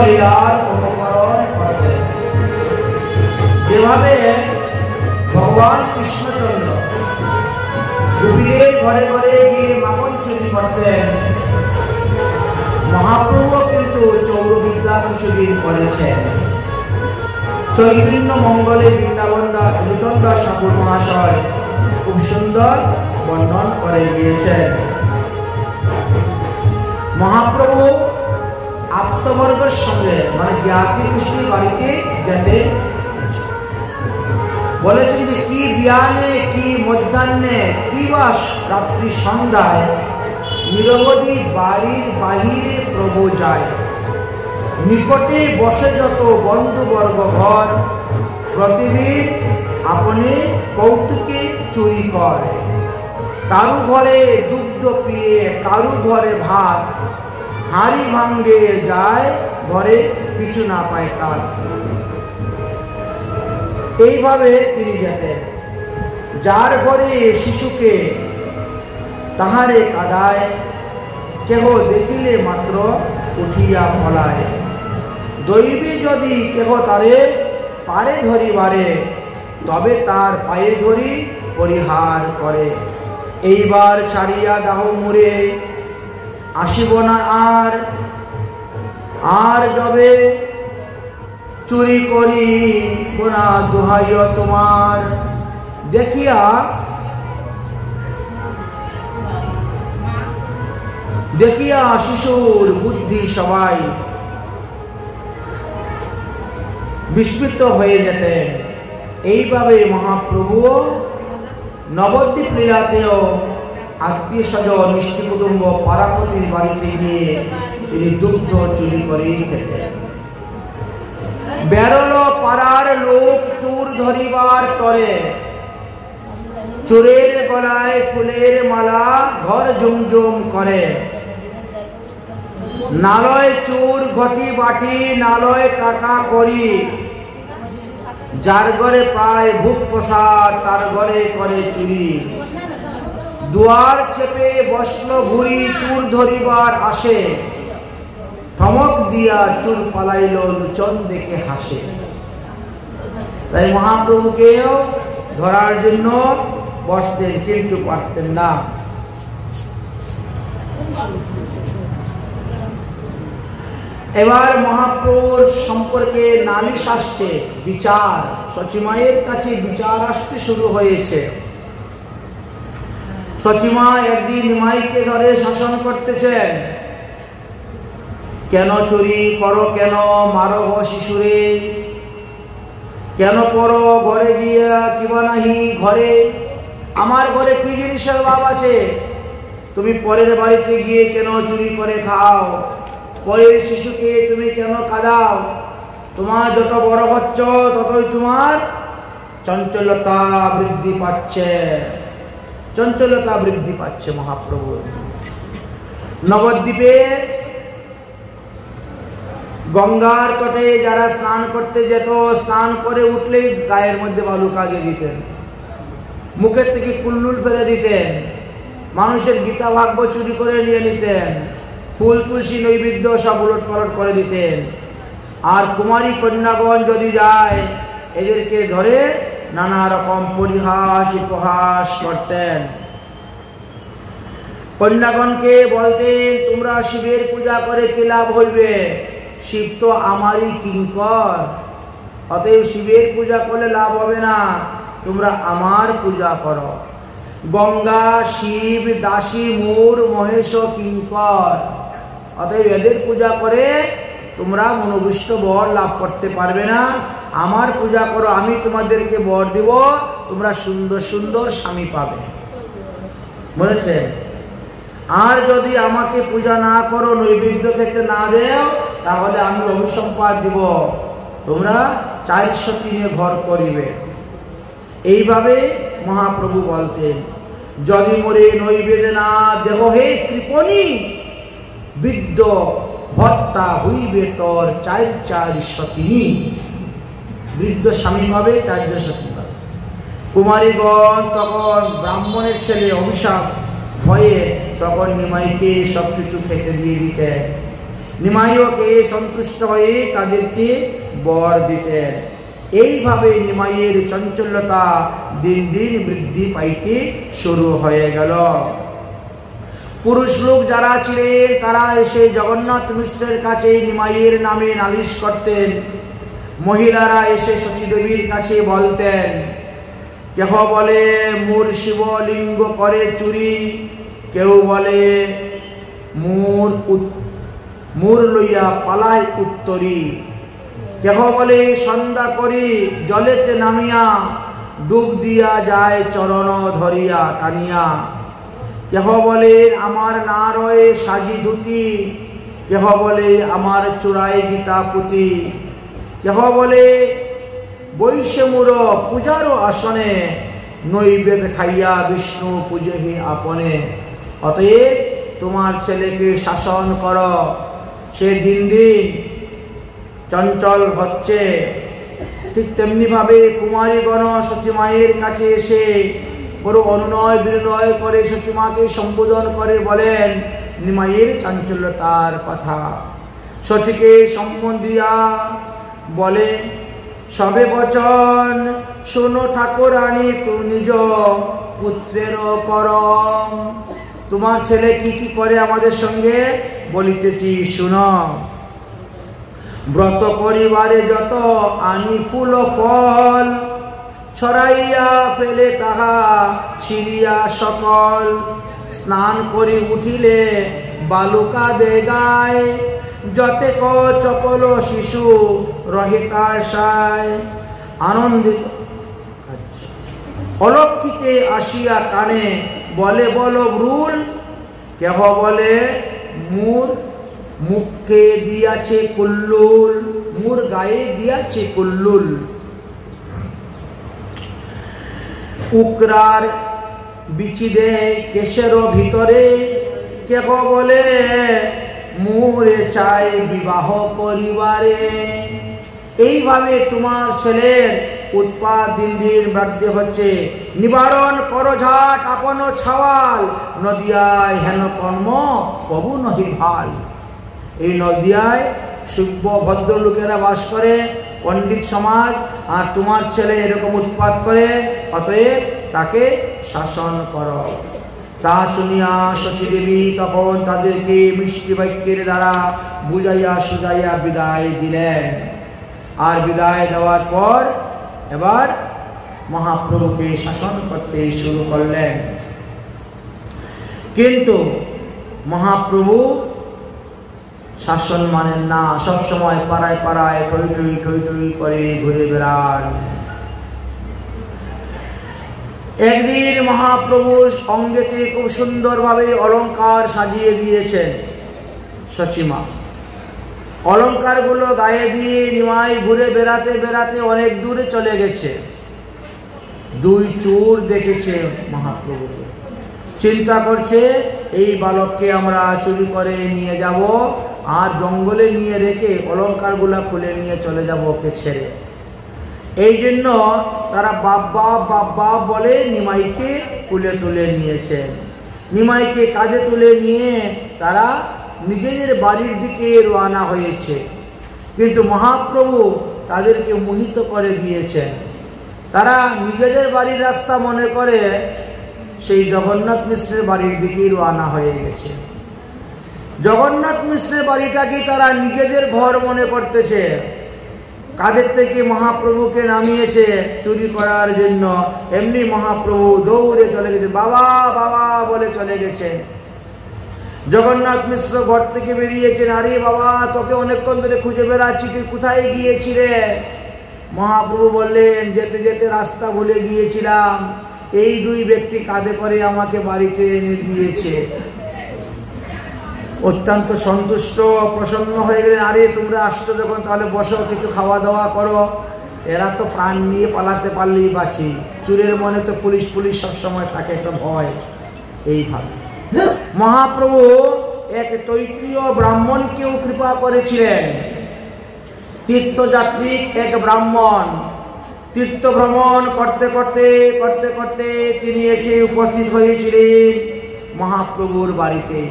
লীলার অনুকরণ করতেন। যেভাবে ভগবান কৃষ্ণচন্দ্র গোপীদের ঘরে ঘরে গিয়ে মাখন চুরি করতেন, মহাপ্রভু কিন্তু চৌরবিদ্যা কিছুদিন করেছেন। চৈতন্য মঙ্গলে বৃন্দাবন দাস অনুচন্দ্র দাস ঠাকুর মহাশয় খুব সুন্দর বর্ণন করে গিয়েছেন। মহাপ্রভু আত্মবর্গের সঙ্গে মানে জ্ঞাতি গোষ্ঠীর বাড়িতে যেতে বলেছেন যে কি বিয়ানে কি মধ্যাহ্নে কি বা রাত্রি সন্ধ্যায় নিরবধি বাড়ির বাহিরে প্রভু যায়। নিকটে বসে যত বন্ধুবর্গ ঘর, প্রতিদিন আপনি কৌতুকে চুরি করে। কারু ঘরে দুগ্ধ পিয়ে কারু ঘরে ভাত, হাঁড়ি ভাঙ্গে যায় ঘরে কিছু না পায় তার। এইভাবে তিনি যেতেন। যার ঘরে শিশুকে তাহারে কাদায়, কেহ দেখিলে মাত্র উঠিয়া পলায়। দৈবী যদি কেহ তারে পারে ধরিবারে, তবে তার পায়ে ধরি পরিহার করে। এইবার ছাড়িয়া দাহ মুরে, আসিব না আর, আর যবে চুরি করি গোনা দোহাইও তোমার। দেখিয়া শিশুর বুদ্ধি সবাই বিস্মিত হয়ে যেতেন। এইভাবে মহাপ্রভু নবদ্বীপ লীলাতেও আত্মীয় স্বজন মিষ্টি কুটুম্ব পাড়াপতির বাড়িতে গিয়ে তিনি দুগ্ধ চুরি করে খেতেন। বেরোল পাড়ার লোক চোর ধরিবার তরে, চোরের গলায় ফুলের মালা ঘর জুমজুম করে। নালয় চোর ঘটি বাটি নালয় টাকা করি, যার ঘরে পায় ভোগ প্রসাদ তার ঘরে করে চুরি। দুয়ার চেপে বসল ঘুরি চোর ধরিবার আসে, ধমক দিয়া চোর পালাইল লুচন দেখে হাসে। তাই মহাপ্রভুকেও ধরার জন্য বসতেন কিন্তু পারতেন না। এবার মহাপ্রভুর সম্পর্কে নালিশ আসছে, বিচার, সচিমায়ের কাছে বিচার আসতে শুরু হয়েছে। সচিমা একদিন নিমাইকে ধরে শাসন করতেছেন, কেন চুরি করো, কেন মারো শিশুরে, কেন পড়ো ঘরে গিয়া কিবা নাহি ঘরে, আমার ঘরে কি জিনিসের অভাব আছে, তুমি পরের বাড়িতে গিয়ে কেন চুরি করে খাও, পরের শিশুকে তুমি কেন কাঁদাও, তোমার যত বড় হচ্ছ ততই তোমার চঞ্চলতা বৃদ্ধি পাচ্ছে, চঞ্চলতা বৃদ্ধি পাচ্ছে। মহাপ্রভু নবদ্বীপে গঙ্গার তটে যারা স্নান করতে যেত, স্নান করে উঠলেই গায়ের মধ্যে বালু কাগে দিতেন, মুখের থেকে কুল্লুল ফেলে দিতেন, মানুষের গীতা ভাগ্য চুরি করে নিয়ে নিতেন, ফুল তুলসী নৈবেদ্য সব উলট পালট করে দিতেন। আর কুমারী কন্যাগণ যদি যায় এদেরকে ধরে নানা রকম পরিহাস উপহাস করতেন। কন্যাগণকে বলতেন, তোমরা শিবের পূজা করে কি লাভ হইবে, শিব তো আমারই কিঙ্কর, অতএব শিবের পূজা করলে লাভ হবে না, তোমরা আমার পূজা করো। গঙ্গা শিব দাসী মূর মহেশ কিঙ্কর, অতএব এদের পূজা করে তোমরা মনোবিষ্ট বর লাভ করতে পারবে না, আমার পূজা করো, আমি তোমাদেরকে বর দিব, তোমরা সুন্দর সুন্দর স্বামী পাবে। বলেছে, আর যদি আমাকে পূজা না করো, নৈবেদ্য খেতে না দেও, তাহলে আমি অভিসম্পাদ দিব, তোমরা 403 ঘর করিবে। এইভাবে মহাপ্রভু বলতেন, যদি মোরে নৈবেদ্য না দেহ হে কৃপণী, বৃদ্ধ ভর্তা হইবে তোর 403। বৃদ্ধ স্বামী পাবে, 403 পাবে। কুমারীগণ তখন ব্রাহ্মণের ছেলে অভিশাপ ভয়ে তখন নিমাইকে সবকিছু খেতে দিয়ে দিতেন। নিমাইকে সন্তুষ্ট হয়ে তাদেরকে বর দিতেন। এইভাবে নিমাইয়ের চঞ্চলতা দিন দিন বৃদ্ধি পাইতে শুরু হয়ে গেল। পুরুষ লোক যারা ছিলেন তারা এসে জগন্নাথ মিশ্রের কাছে নিমাইয়ের নামে নালিশ করতেন। মহিলারা এসে সচীদেবীর কাছে বলতেন, কেহ বলে মোর শিবলিঙ্গ করে চুরি, কেউ বলে মোর লইয়া পালায় উত্তরি, কেহ বলে সন্ধ্যা করি জলেতে নামিয়া ডুব দিয়া যায় চরণ ধরিয়া টানিয়া, কেহ বলে আমার না রয়ে সাজি ধুতি, কেহ বলে আমার চূড়ায় গীতা পুঁতি, কেহ বলে বৈশে মুর পূজারও আসনে, নৈবেদ খাইয়া বিষ্ণু পূজেহি আপনে। অতএব তোমার ছেলেকে শাসন কর, সে দিন দিন চঞ্চল হচ্ছে। ঠিক তেমনি ভাবে কুমারীগণ সচিমায়ের কাছে এসে বড় অনুনয় বিনয় করে সচিমাকে সম্বোধন করে বলেন নিমাইয়ের চাঞ্চল্যতার কথা। সচিকে সম্বন্ধিয়া বলে, সবে বচন শোনো ঠাকুরানী তু নিজ পুত্রের করম। তোমার ছেলে কি কি করে আমাদের সঙ্গে বলিতেছি শুনো। ব্রত করিবারে যত আনি ফুল ফল, ছড়াইয়া ফেলে তাহা ছিড়িয়া সকল। স্নান করি উঠিলে বালুকা দে গায়, যতে ক চপল শিশু রহিতার সায়। আনন্দিত অলক্ষিতে আসিয়া কানে বলে বল ভ্রুল, কেহ বলে মুর মুখে দিয়াছে কুল্লুল, মুর গায়ে দিয়াছে কুল্লুল। উকরার বিচি দে কেশের ভিতরে, কেহ বলে মুরে চাই বিবাহ করিবারে। এইভাবে তোমার ছেলের উৎপাদ দিন দিন বৃদ্ধি হচ্ছে। নিবারণ করো ঝাট আপন ছাওয়াল, নদিয়ায় হেন কর্ম প্রভু নহি ভাল। এই নদিয়ায় সভ্য ভদ্রলোকেরা বাস করে, পণ্ডিত সমাজ, আর তোমার ছেলে এরকম উৎপাত করে, অতএব তাকে শাসন করো। তা শুনিয়া শচীদেবী তখন তাদেরকে মিষ্টি বাক্যের দ্বারা বুঝাইয়া সুঝাইয়া বিদায় দিলেন। আর বিদায় দেওয়ার পর এবার মহাপ্রভুকে শাসন করতে শুরু করলেন। কিন্তু মহাপ্রভু শাসন মানেন না, সবসময় পাড়ায় পাড়ায় টই টই টই টই করে ঘুরে বেড়ান। একদিন মহাপ্রভু অঙ্গেতে খুব সুন্দরভাবে অলংকার সাজিয়ে দিয়েছেন সচিমা। অলংকার গুলো গায়ে দিয়ে নিমাই ঘুরে বেড়াতে বেড়াতে অনেক দূরে চলে গেছে। দুই চোর দেখেছে মহাপ্রভুকে, চিন্তা করছে এই বালককে আমরা চুরি করে নিয়ে যাব আর জঙ্গলে নিয়ে রেখে অলংকার গুলা খুলে নিয়ে চলে যাব ওকে ছেড়ে। এই জন্য তারা বাবা বাবা বলে নিমাইকে কুলে তুলে নিয়েছেন। নিমাইকে কাঁধে তুলে নিয়ে তারা নিজেদের বাড়ির দিকে রওনা হয়েছে। কিন্তু মহাপ্রভু তাদেরকে মোহিত করে দিয়েছেন। তারা নিজেদের বাড়ির রাস্তা মনে করে সেই জগন্নাথ মিশ্রের বাড়ির দিকে রওনা হয়ে গেছে। জগন্নাথ মিশ্রের বাড়িটাকে তারা নিজেদের ঘর মনে করতেছে। কাঁধের থেকে মহাপ্রভুকে নামিয়েছে চুরি করার জন্য, এমনি মহাপ্রভু দৌড়ে চলে গেছে, বাবা বাবা বলে চলে গেছে। জগন্নাথ মিশ্র ঘর থেকে বেরিয়েছেন, আরে বাবা তোকে অনেকক্ষণ ধরে খুঁজে বেড়াচ্ছি, তুই কোথায় গিয়েছিলে? মহাপ্রভু বললেন, যেতে যেতে রাস্তা ভুলে গিয়েছিলাম, এই দুই ব্যক্তি কাঁধে করে আমাকে বাড়িতে এনে দিয়েছে। অত্যন্ত সন্তুষ্ট প্রসন্ন হয়ে গেলেন, আরে তোমরা আসছো যখন তাহলে বসো, কিছু খাওয়া দাওয়া করো। এরা তো প্রাণ নিয়ে পালাতে পারলেই বাঁচি, চুরের মনে তো পুলিশ পুলিশ সবসময় থাকে, একটা ভয়। এইভাবে মহাপ্রভু এক তৈত্রীয় ব্রাহ্মণকেও কৃপা করেছিলেন। তীর্থযাত্রী এক ব্রাহ্মণ তীর্থ ভ্রমণ করতে করতে করতে করতে তিনি এসে উপস্থিত হয়েছিলেন মহাপ্রভুর বাড়িতে।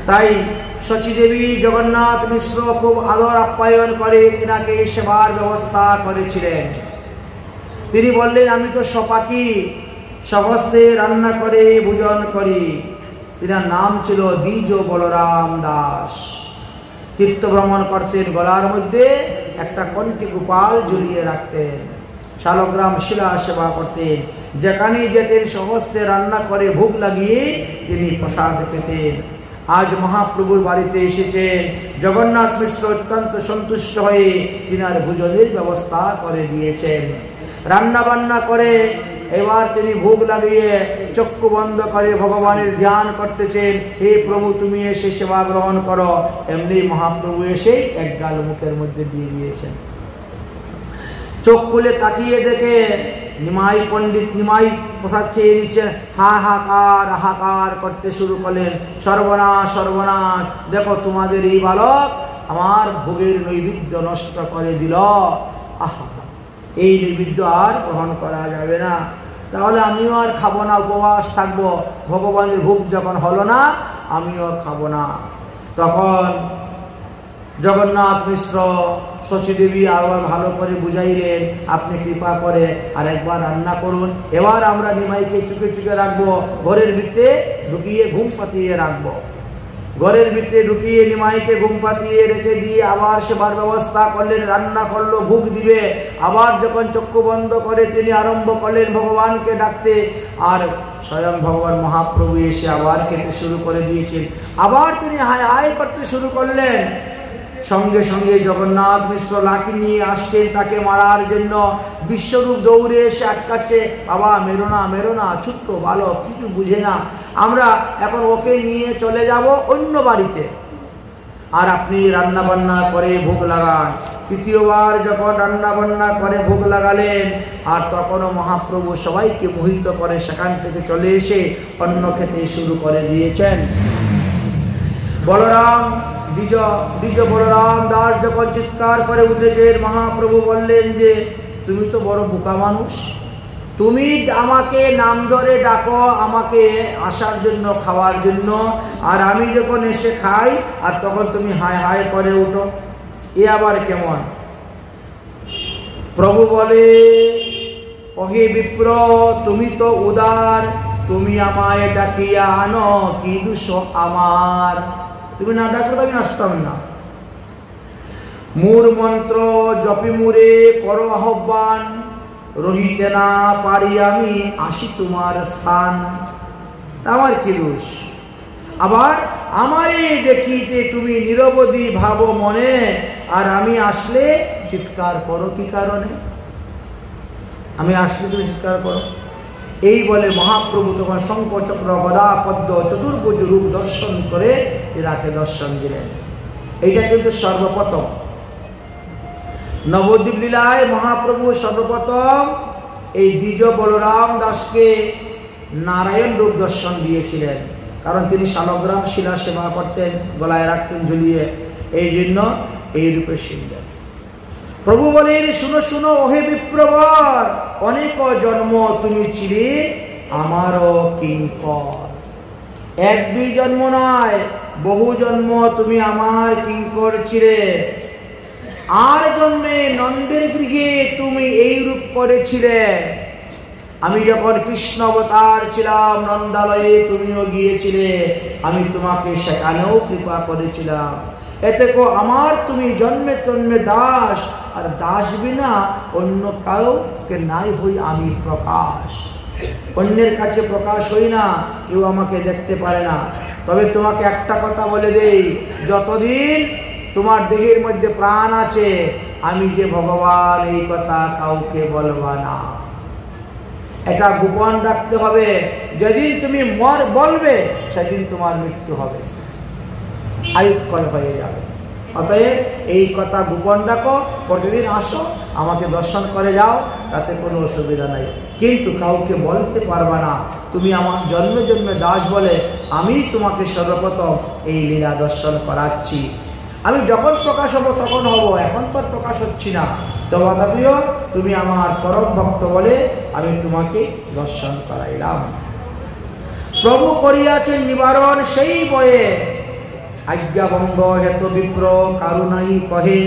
তাই শচী দেবী জগন্নাথ মিশ্র খুব আদর আপ্যায়ন করে তিনাকে সেবার ব্যবস্থা করেছিলেন। তিনি বললেন, আমি তো সপাকি, সহস্তে রান্না করে ভোজন করি। তিনার নাম ছিল দ্বিজ বলরাম দাস। তীর্থ ভ্রমণ করতেন, গলার মধ্যে একটা কণ্ঠে গোপাল ঝুলিয়ে রাখতেন। শালগ্রাম শিলা সেবা করতেন, যেখানে যেতেন সহস্তে রান্না করে ভোগ লাগিয়ে তিনি প্রসাদ পেতেন। আজ মহাপ্রভুর বাড়িতে এসেছেন, জগন্নাথ মিশ্র অত্যন্ত সন্তুষ্ট হয়ে তিনার ভোজনের ব্যবস্থা করে দিয়েছেন। রান্না বান্না করে এবার তিনি ভোগ লাগিয়ে চক্ষু বন্ধ করে ভগবানের ধ্যান করতেছেন। হে প্রভু, তুমি এসে সেবা গ্রহণ করো। এমনি মহাপ্রভু এসে এক গাল মুখের মধ্যে দিয়ে দিয়েছেন। চোখ খুলে তাকিয়ে দেখে নিমাই পণ্ডিত নিমাই প্রসাদ খেয়ে নিচ্ছেন। হাহাকার হাহাকার করতে শুরু করলেন, সর্বনাশ সর্বনাশ, দেখো তোমাদের এই বালক আমার ভোগের নৈবেদ্য নষ্ট করে দিল। আহা, এই নৈবেদ্য আর গ্রহণ করা যাবে না, তাহলে আমিও আর খাবো না, উপবাস থাকবো। ভগবানের ভোগ যখন হলো না, আমিও খাবো না। তখন জগন্নাথ মিশ্র শচী দেবী আবার ভালো করে বুঝাইলেন, আপনি কৃপা করে আর একবার রান্না করুন। এবার আমরা নিমাইকে চুকে চুকে রাখবো, ঘরের ভিতরে ঢুকিয়ে ঘুম পাতিয়ে রাখবো। ঘরের ভিতরে ঢুকিয়ে নিমাইকে ঘুম পাতিয়ে রেখে দিয়ে আবার সেবার ব্যবস্থা করলেন। রান্না করলো, ভোগ দিবে। আবার যখন চক্ষু বন্ধ করে তিনি আরম্ভ করলেন ভগবানকে ডাকতে, আর স্বয়ং ভগবান মহাপ্রভু এসে আবার খেতে শুরু করে দিয়েছেন। আবার তিনি হায় হায় করতে শুরু করলেন। সঙ্গে সঙ্গে জগন্নাথ মিশ্র লাঠি নিয়ে আসছেন তাকে মারার জন্য। বিশ্বরূপ দৌড়ে এসে আটকাচ্ছে, বাবা মেরো না, মেরো না, ছোট্ট বালক, কিছু বুঝে না, আমরা এখন ওকে নিয়ে চলে যাব অন্য বাড়িতে, আর আপনি রান্না বান্না করে ভোগ লাগান। তৃতীয়বার যখন রান্না বান্না করে ভোগ লাগালেন, আর তখনও মহাপ্রভু সবাইকে মোহিত করে সেখান থেকে চলে এসে অন্ন খেতে শুরু করে দিয়েছেন। বলরাম দ্বিজ বলরাম দাস যখন চিৎকার করে উঠেছেন, মহাপ্রভু বললেন যে তুমি তো বড় বোকা মানুষ, তুমি আমাকে নাম ধরে ডাকো আমাকে আসার জন্য, খাওয়ার জন্য, আর আমি যখন এসে খাই আর তখন তুমি হায় হায় করে উঠো, এ আবার কেমন? প্রভু বলে, ওহে বিপ্র, তুমি তো উদার, তুমি আমায় ডাকিয়া আনো, কি দোষ আমার? তুমি না ডাকলে আমি আসতাম না। মূর মন্ত্র জপি মুরে করো আহ্বান, রহিতে না পারি আমি আসি তোমার স্থান। আমার কি দোষ? আবার আমারে দেখিতে তুমি নিরবধি ভাবো মনে, আর আমি আসলে চিৎকার করো কি কারণে? আমি আসলে তুমি চিৎকার করো। এই বলে মহাপ্রভু তখন শঙ্খ চক্র গদা পদ্ম চতুর্ভুজ রূপ দর্শন করে এরাকে দর্শন দিলেন। এইটা কিন্তু সর্বপ্রথম নবদ্বীপ লীলায় মহাপ্রভু সর্বপ্রথম এই দ্বিজ বলরাম দাসকে নারায়ণ রূপ দর্শন দিয়েছিলেন, কারণ তিনি শালগ্রাম শিলা সেবা করতেন, গলায় রাখতেন ঝুলিয়ে, এই জন্য এই রূপে শিখলেন। প্রভু বলেন, শুনো শুনো ওহে বিপ্রবর, অনেক জন্ম তুমি ছিলে আমারও কিঙ্কর। এক দুই জন্ম নয়, বহু জন্ম তুমি আমার কিঙ্কর ছিলে। আর জন্মে নন্দের গৃহে তুমি এই রূপ করেছিলে। আমি যখন কৃষ্ণ অবতার ছিলাম নন্দালয়ে তুমিও গিয়েছিলে, আমি তোমাকে সেখানেও কৃপা করেছিলাম। এতে আমার তুমি জন্মে জন্মে দাস, আর দাস বিনা অন্য কাউকে নাই হই আমি প্রকাশ। অন্যের কাছে প্রকাশ হই না, কেউ আমাকে দেখতে পারে না। তবে তোমাকে একটা কথা বলে দেই, যতদিন তোমার দেহের মধ্যে প্রাণ আছে আমি যে ভগবান এই কথা কাউকে বলবা না, এটা গোপন রাখতে হবে। যেদিন তুমি বলবে সেদিন তোমার মৃত্যু হবে, আয়ুক্ষয় হয়ে যাবে। অতএব এই কথা গোপন রাখো, প্রতিদিন আসো আমাকে দর্শন করে যাও, তাতে কোনো অসুবিধা নাই, কিন্তু কাউকে বলতে পারবা না তুমি আমার জন্মে জন্মে দাস বলে আমি তোমাকে সর্বপ্রথম এই লীলা দর্শন করাচ্ছি। আমি যখন প্রকাশ হব তখন হব, এখন তো প্রকাশ হচ্ছি না, তথাপিও তুমি আমার পরম ভক্ত বলে আমি তোমাকে দর্শন করাইলাম। প্রভু করিয়াছেন নিবারণ সেই বয়ে, আজ্ঞাভঙ্গ হেত বিপ্র কারু নাই কহে।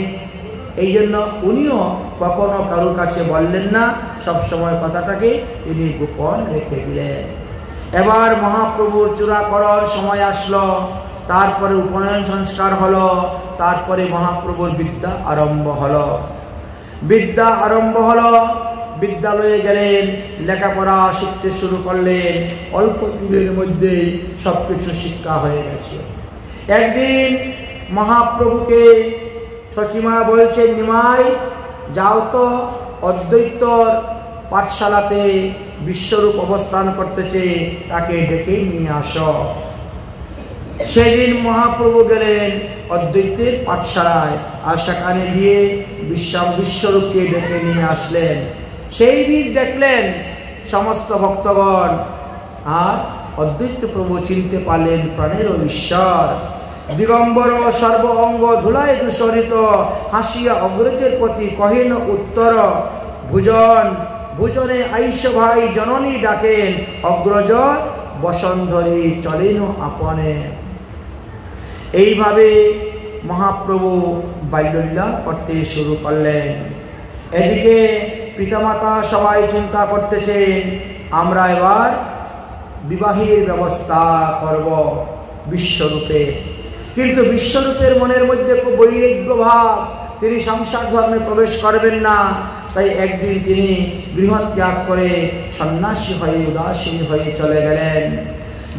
এই জন্য উনিও কখনো কারুর কাছে বললেন না, সবসময় কথাটাকে তিনি গোপন রেখে দিলেন। এবার মহাপ্রভুর চূড়াকরণ সময় আসলো, তারপরে উপনয়ন সংস্কার হলো, তারপরে মহাপ্রভুর বিদ্যা আরম্ভ হলো। বিদ্যা আরম্ভ হলো, বিদ্যালয়ে গেলেন, লেখাপড়া শিখতে শুরু করলেন। অল্প দিনের মধ্যেই সবকিছু শিক্ষা হয়ে গেছে। একদিন মহাপ্রভুকে সচিমা বলছেন, নিমাই যাও তো, অদ্বৈতর পাঠশালাতে বিশ্বরূপ অবস্থান করতেছে, তাকে ডেকে নিয়ে আসো। সেদিন মহাপ্রভু গেলেন অদ্বৈতের পাঠশালায়, আর সেখানে গিয়ে বিশ্বরূপকে ডেকে নিয়ে আসলেন। সেই দিন দেখলেন সমস্ত ভক্তগণ, আর অদ্বৈত প্রভু চিনতে পারলেন প্রাণের ঈশ্বর। দিগম্বর সর্ব অঙ্গ ধুলায় দূষরিত, হাসিয়া অগ্রজের প্রতি কহেন উত্তর। ভুজনে আইস ভাই জননী ডাকেন, অগ্রজ বসন্ধরী চলেন আপনে। এইভাবে মহাপ্রভু বাল্যলীলা করতে শুরু করলেন। এদিকে পিতামাতা সবাই চিন্তা করতেছেন, আমরা এবার বিবাহের ব্যবস্থা করব বিশ্বরূপে। কিন্তু বিশ্বরূপের মনের মধ্যে খুব বৈরাগ্য ভাব, তিনি সংসার ধর্মে প্রবেশ করবেন না। তাই একদিন তিনি গৃহত্যাগ করে সন্ন্যাসী হয়ে উদাসীন হয়ে চলে গেলেন।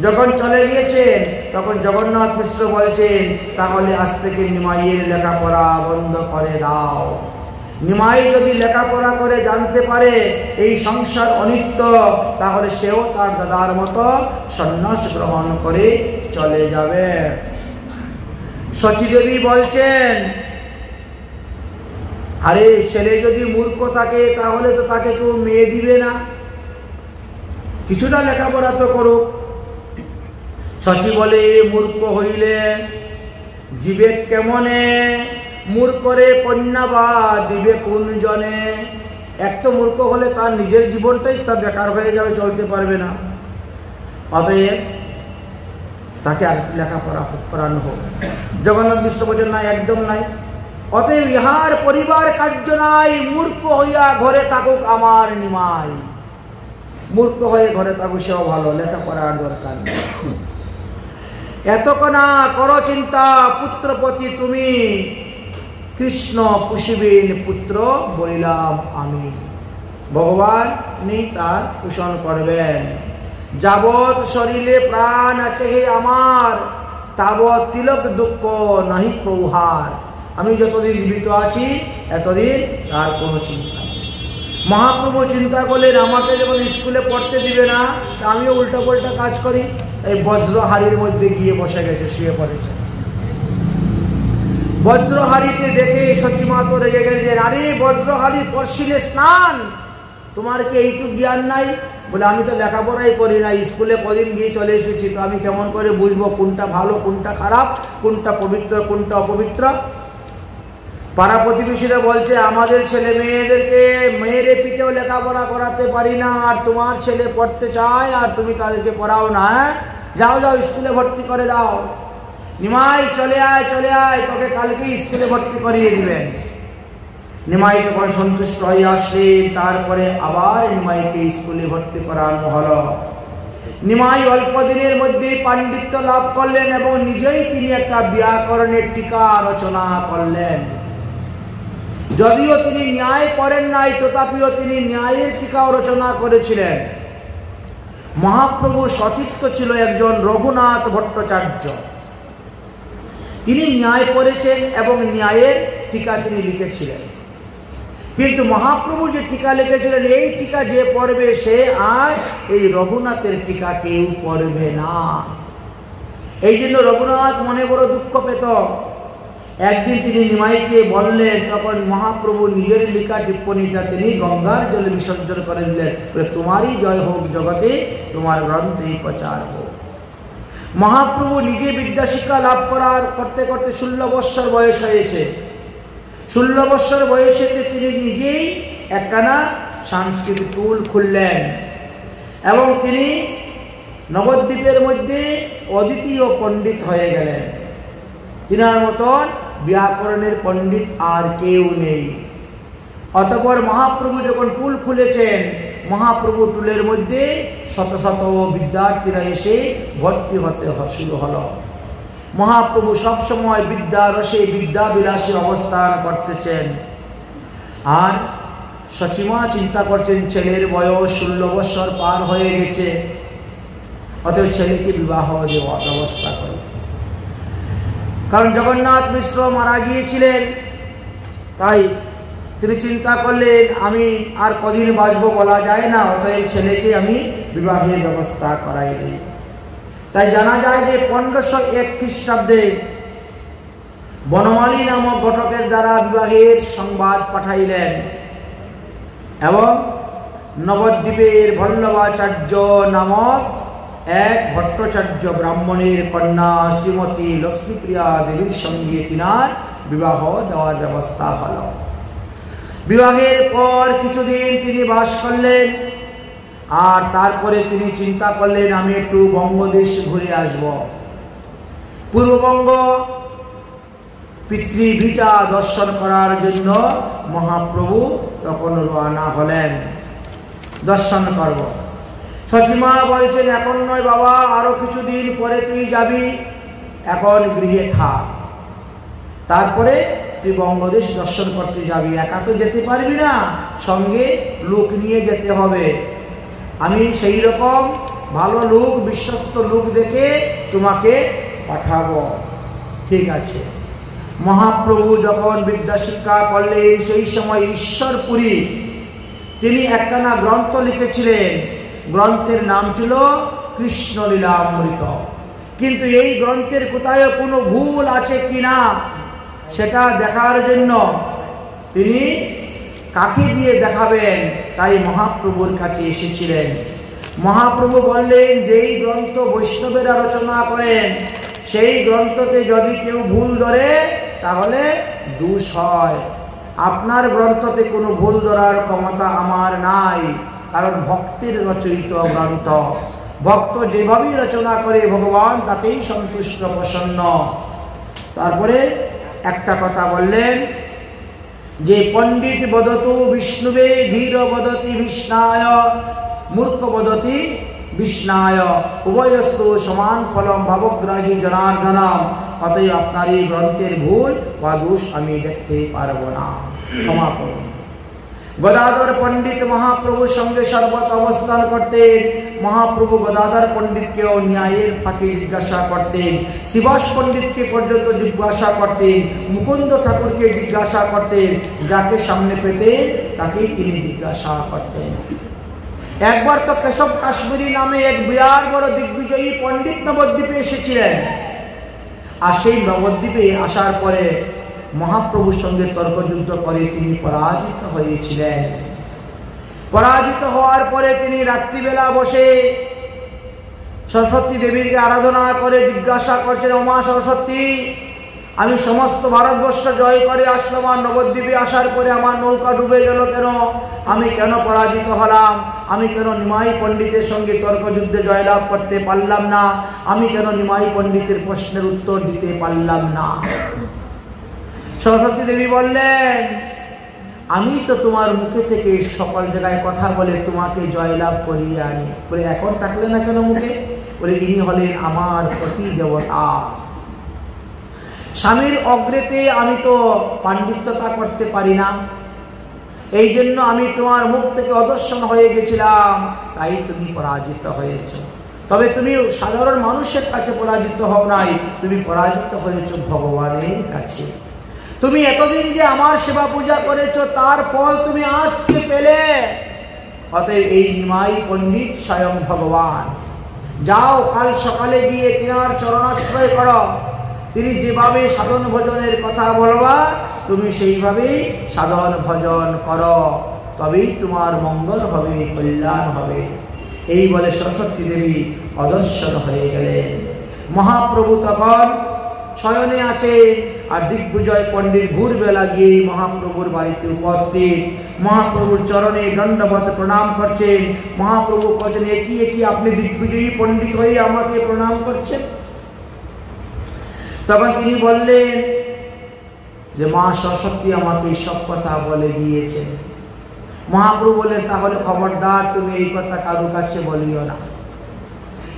যখন চলে গিয়েছেন তখন জগন্নাথ মিশ্র বলছেন, তাহলে আজ থেকে নিমাইয়ের লেখাপড়া বন্ধ করে দাও। নিমাই যদি লেখাপড়া করে জানতে পারে এই সংসার অনিত্য, তাহলে সেও তার দাদার মতো সন্ন্যাস গ্রহণ করে চলে যাবে। শচীদেবী বলছেন, আরে ছেলে যদি মূর্খ থাকে তাহলে তো তাকে কেউ মেয়ে দিবে না, কিছুটা লেখাপড়া তো করুক। শচী বলে, মূর্খ হইলে জীবে কেমনে, মূর্খরে কন্যা বা দিবে কোন জনে। এক তো মূর্খ হলে তার নিজের জীবনটাই তার বেকার হয়ে যাবে, চলতে পারবে না। অতএব তাকে আর লেখাপড়া করানো হোক। জগন্নাথ মিশ্র বলছেন, না, একদম নাই। অতএব ইহার পরিবার কার্য নাই, মূর্খ হইয়া ঘরে থাকুক আমার নিমাই। মূর্খ হয়ে ঘরে থাকুক, সেও ভালো, লেখাপড়ার দরকার নেই। এতক্ষণা করো চিন্তা, পুত্রপতি তুমি, কৃষ্ণ পুষিবেন পুত্র বলিলাম আমি। ভগবান তার পোষণ করবেন। যাবৎ শরীরে প্রাণ আছে হে আমার, তাবৎ তিলক দুঃখ নাহি কৌহার। আমি যতদিন জীবিত আছি এতদিন তার কোনো চিন্তা নেই। মহাপ্রভু চিন্তা করলেন, আমাকে যখন স্কুলে পড়তে দিবে না, আমিও উল্টা পাল্টা কাজ করি। এই বজ্রহারির মধ্যে গিয়ে বসে গেছে, শুয়ে পড়েছে। বজ্রহারিকে দেখে সচিমা তো রেগে গেছে, আরে বজ্রহারি পড়ছিলে স্নান, তোমার কি এইটুকু জ্ঞান নাই? বলে, আমি তো লেখাপড়াই করি না, স্কুলে কদিন গিয়ে চলে এসেছি, তো আমি কেমন করে বুঝবো কোনটা ভালো কোনটা খারাপ, কোনটা পবিত্র কোনটা অপবিত্র? পাড়া প্রতিবেশীরা বলছে, আমাদের ছেলে মেয়েদেরকে মেয়েরে পিঠেও লেখাপড়া করাতে পারি না, আর তোমার ছেলে পড়তে চায় আর তুমি তাদেরকে পড়াও না। যাও যাও, স্কুলে ভর্তি করে দাও। নিমাই চলে আয় চলে আয়, তোকে কালকে স্কুলে ভর্তি করিয়ে দিবেন। নিমাই তখন সন্তুষ্ট হয়ে আসলেন। তারপরে আবার নিমাইকে স্কুলে ভর্তি করানো হলো। নিমাই অল্প দিনের মধ্যে পাণ্ডিত্য লাভ করলেন এবং নিজেই তিনি একটা ব্যাকরণের টিকা রচনা করলেন। যদিও তিনি ন্যায় করেন নাই, তথাপিও তিনি ন্যায়ের টিকাও রচনা করেছিলেন। মহাপ্রভুর সতীর্থ ছিল একজন রঘুনাথ ভট্টাচার্য। তিনি ন্যায় পড়েছেন এবং ন্যায়ের টিকা তিনি লিখেছিলেন। কিন্তু মহাপ্রভু যে টিকা লিখেছিলেন, এই টিকা যে পড়বে সে আর এই রঘুনাথের টিকা কেউ পড়বে না। এই জন্য রঘুনাথ মনে বড় দুঃখ পেত। একদিন তিনি নিমাইকে বললেন, তখন মহাপ্রভু নিজের লেখা টিপ্পণীটা তিনি গঙ্গার জলে বিসর্জন করে দিলেন। তোমারই জয় হোক জগতে, তোমার গ্রন্থেই প্রচার হোক। মহাপ্রভু নিজে বিদ্যাশিক্ষা লাভ করতে করতে 16 বৎসর বয়স হয়েছে। 16 বৎসর বয়সে তিনি নিজেই একখানা সাংস্কৃতিক স্কুল খুললেন এবং তিনি নবদ্বীপের মধ্যে অদ্বিতীয় পণ্ডিত হয়ে গেলেন। তিনার মতন ব্যাকরণের পণ্ডিত আর কেউ নেই। অতঃপর মহাপ্রভু যখন টুল খুলেছেন, মহাপ্রভু টুলের মধ্যে শত শত বিদ্যার্থীরা এসে ভর্তি হতে শুরু হলো। মহাপ্রভু সবসময় বিদ্যা রসে বিদ্যা বিলাসে অবস্থান করতেছেন। আর সচিমা চিন্তা করছেন ছেলের বয়স 16 বছর পার হয়ে গেছে, অতএব ছেলেকে বিবাহ দেওয়ার ব্যবস্থা করে। কারণ জগন্নাথ মিশ্র মারা গিয়েছিলেন, তাই তিনি চিন্তা করলেন আমি আর কদিন বাঁচবো বলা যায় না, অতএব ছেলেকে আমি বিবাহের ব্যবস্থা করাই দিই। তাই জানা যায় যে 1501 খ্রিস্টাব্দে বনমালী নামক ঘটকের দ্বারা বিবাহের সংবাদ পাঠাইলেন এবং নবদ্বীপের বল্লভাচার্য নামক এক ভট্টাচার্য ব্রাহ্মণের কন্যা শ্রীমতী লক্ষ্মীপ্রিয়া দেবীর সঙ্গে তিনার বিবাহ দেওয়ার ব্যবস্থা হল। বিবাহের পর কিছুদিন তিনি বাস করলেন, আর তারপরে তিনি চিন্তা করলেন আমি একটু বঙ্গদেশ ঘুরে আসব। পূর্ববঙ্গ পৃথিবীটা দর্শন করার জন্য মহাপ্রভু তখন রওনা হলেন, দর্শন করব। সচিমা বলছেন এখন নয় বাবা, আরো কিছুদিন পরে তুই যাবি, এখন গৃহে থাক, তারপরে তুই বঙ্গদেশ দর্শন করতে যাবি। একা তো যেতে পারবি না, সঙ্গে লোক নিয়ে যেতে হবে। আমি সেই রকম ভালো লোক, বিশ্বস্ত লোক দেখে তোমাকে পাঠাবো। ঠিক আছে। মহাপ্রভু যখন বিদ্যা শিক্ষা করলেন, সেই সময় ঈশ্বরপুরী তিনি একখানা গ্রন্থ লিখেছিলেন। গ্রন্থের নাম ছিল কৃষ্ণ লীলামৃত। কিন্তু এই গ্রন্থের কোথায় কোনো ভুল আছে কিনা সেটা দেখার জন্য তিনি কাকে দিয়ে দেখাবেন, তাই মহাপ্রভুর কাছে এসেছিলেন। মহাপ্রভু বললেন যেই গ্রন্থ বৈষ্ণবেরা রচনা করেন, সেই গ্রন্থতে যদি কেউ ভুল ধরে তাহলে দোষ হয়। আপনার গ্রন্থতে কোনো ভুল ধরার ক্ষমতা আমার নাই, কারণ ভক্তের রচিত গ্রন্থ। ভক্ত যেভাবেই রচনা করে ভগবান তাতেই সন্তুষ্ট প্রসন্ন। তারপরে একটা কথা বললেন যে পণ্ডিত বদতু বিষ্ণুবে, ধীর বদতি বিষ্ণায়, মূর্খ বদতি বিষ্ণায়, উভয়স্তু সমান ফলম ভাবগ্রাহী জনার্দনম। অতএব আপনার এই গ্রন্থের ভুল বা দোষ আমি দেখতে পারবো না, ক্ষমা করুন। গদাধর পণ্ডিত মহাপ্রভুর সঙ্গে সর্বত অবস্থান করতেন। মহাপ্রভু গদাধর পণ্ডিতকেও ন্যায়ের ফাঁকে জিজ্ঞাসা করতেন, শিবাস পণ্ডিতকে পর্যন্ত জিজ্ঞাসা করতেন, মুকুন্দ ঠাকুরকে জিজ্ঞাসা করতেন, যাকে সামনে পেতেন তাকেই তিনি জিজ্ঞাসা করতেন। একবার তো কেশব কাশ্মীরি নামে এক বিরাট বড় দিগ্বিজয়ী পণ্ডিত নবদ্বীপে এসেছিলেন। আর সেই নবদ্বীপে আসার পরে মহাপ্রভুর সঙ্গে তর্কযুদ্ধ করে তিনি পরাজিত হয়েছিলেন। পরাজিত হওয়ার পরে তিনি রাত্রিবেলা বসে সরস্বতী দেবীকে আরাধনা করে জিজ্ঞাসা করছেন, ওমা সরস্বতী, আমি সমস্ত ভারতবর্ষ জয় করে আসলাম, আর নবদ্বীপে আসার পরে আমার নৌকা ডুবে গেল কেন? আমি কেন পরাজিত হলাম? আমি কেন নিমাই পণ্ডিতের সঙ্গে তর্কযুদ্ধে জয়লাভ করতে পারলাম না? আমি কেন নিমাই পণ্ডিতের প্রশ্নের উত্তর দিতে পারলাম না? সরস্বতী দেবী বললেন, আমি তো তোমার মুখে থেকে সকল জায়গায় কথা বলে তোমাকে জয়লাভ করিয়ে আনি। বলে এখন থাকলে না কেন মুখে? বলে ইনি হলেন আমার প্রতি দেবতা। স্বামীর অগ্রেতে আমি তো পাণ্ডিত্যতা করতে পারি না, এই জন্য আমি তোমার মুখ থেকে অদর্শন হয়ে গেছিলাম, তাই তুমি পরাজিত হয়েছ। তবে তুমি সাধারণ মানুষের কাছে পরাজিত হও নাই, তুমি পরাজিত হয়েছ ভগবানের কাছে। তুমি এতদিন যে আমার সেবা পূজা করেছো তার ফল তুমি আজকে পেলে। অতএব এই নিমাই পণ্ডিত স্বয়ং ভগবান। যাও কাল সকালে গিয়ে তিনার চরণাশ্রয় করো। তিনি যেভাবে সাধন ভজনের কথা বলবা তুমি সেইভাবেই সাধন ভজন করো, তবেই তোমার মঙ্গল হবে, কল্যাণ হবে। এই বলে সরস্বতী দেবী অদর্শন হয়ে গেলেন। মহাপ্রভু তখন শয়নে আছে, আর দিগ্বিজয় পণ্ডিত ভোরবেলা গিয়ে মহাপ্রভুর বাড়িতে উপস্থিত। মহাপ্রভুর চরণে দণ্ডবত প্রণাম করছেন। মহাপ্রভু বলছেন, একই আপনি দিগ্বিজয়ী পণ্ডিত হয়ে আমাকে প্রণাম করছেন? তখন তিনি বললেন যে মা সরস্বতী আমাকে সব কথা বলে দিয়েছেন। মহাপ্রভু বললেন তাহলে খবরদার তুমি এই কথা কারো কাছে বলিও না।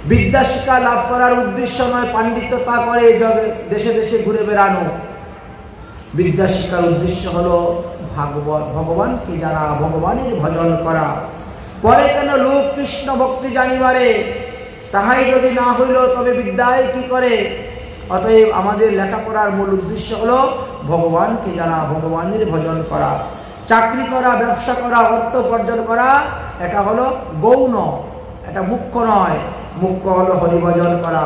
বিদ্যা শিক্ষা লাভ করার উদ্দেশ্য নয় পাণ্ডিত্যতা করে দেশে দেশে ঘুরে বেড়ানো। বিদ্যা শিক্ষার উদ্দেশ্য হলো ভগবানকে জানা, ভগবানের ভজন করা। পরে কেন লোক কৃষ্ণ ভক্তি জানিবারে, তাহাই যদি না হইল তবে বিদ্যায় কি করে। অতএব আমাদের লেখাপড়ার মূল উদ্দেশ্য হলো ভগবানকে জানা, ভগবানের ভজন করা। চাকরি করা, ব্যবসা করা, অর্থ উপার্জন করা এটা হলো গৌণ, এটা মুখ্য নয়। মুখ্য হলো হরিভজন করা।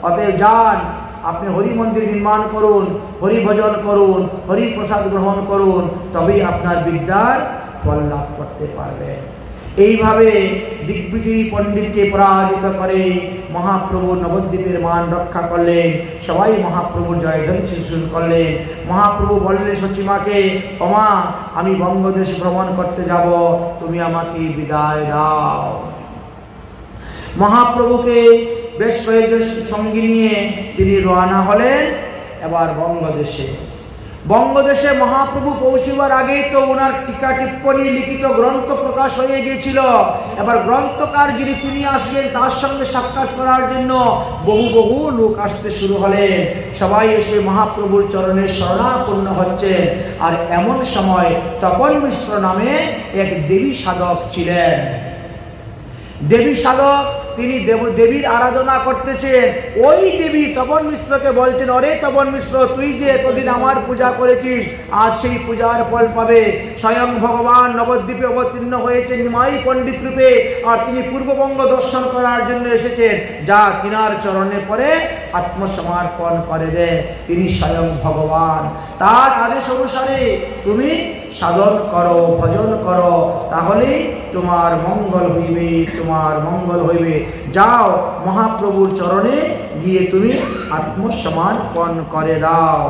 অতএব যান, আপনি হরি মন্দির নির্মাণ করুন, হরি ভজন করুন, হরি প্রসাদ গ্রহণ করুন, তবেই আপনার বিদ্যার ফল লাভ করতে পারবেন। এইভাবে দিগ্বিজয়ী পণ্ডিতকে পরাজিত করে মহাপ্রভু নবদ্বীপের মান রক্ষা করলেন। সবাই মহাপ্রভুর জয়ধ্বনি শুরু করলেন। মহাপ্রভু বললেন সচিমাকে, ওমা আমি বঙ্গদেশ ভ্রমণ করতে যাব, তুমি আমাকে বিদায় দাও। মহাপ্রভুকে বেশ কয়েকজন সঙ্গী নিয়ে তিনি রওনা হলেন এবার বঙ্গদেশে। বঙ্গদেশে মহাপ্রভু পৌঁছিবার আগেই তো ওনার টিকা টিপ্পণী লিখিত গ্রন্থ প্রকাশ হয়ে গিয়েছিল। এবার গ্রন্থকার যিনি তিনি আসছেন, তার সঙ্গে সাক্ষাৎ করার জন্য বহু বহু লোক আসতে শুরু হলেন। সবাই এসে মহাপ্রভুর চরণে শরণাপন্ন হচ্ছেন। আর এমন সময় তপন মিশ্র নামে এক দেবী সাধক ছিলেন। দেবী সাধক তিনি দেবীর আরাধনা করতেছেন। ওই দেবী তপন মিশ্রকে বলছেন, অরে তপন মিশ্র, তুই যে এতদিন আমার পূজা করেছিস, আজ সেই পূজার ফল পাবে। স্বয়ং ভগবান নবদ্বীপে অবতীর্ণ হয়েছেন নিমাই পণ্ডিত রূপে, আর তিনি পূর্ববঙ্গ দর্শন করার জন্য এসেছেন। যা তিনার চরণে পড়ে আত্মসমর্পণ করে দে, তিনি স্বয়ং ভগবান। তার আদেশ অনুসারে তুমি সাধন করো, ভজন করো, তাহলে তোমার মঙ্গল হইবে, তোমার মঙ্গল হইবে। যাও মহাপ্রভুর চরণে গিয়ে তুমি আত্মসমর্পণ করে দাও।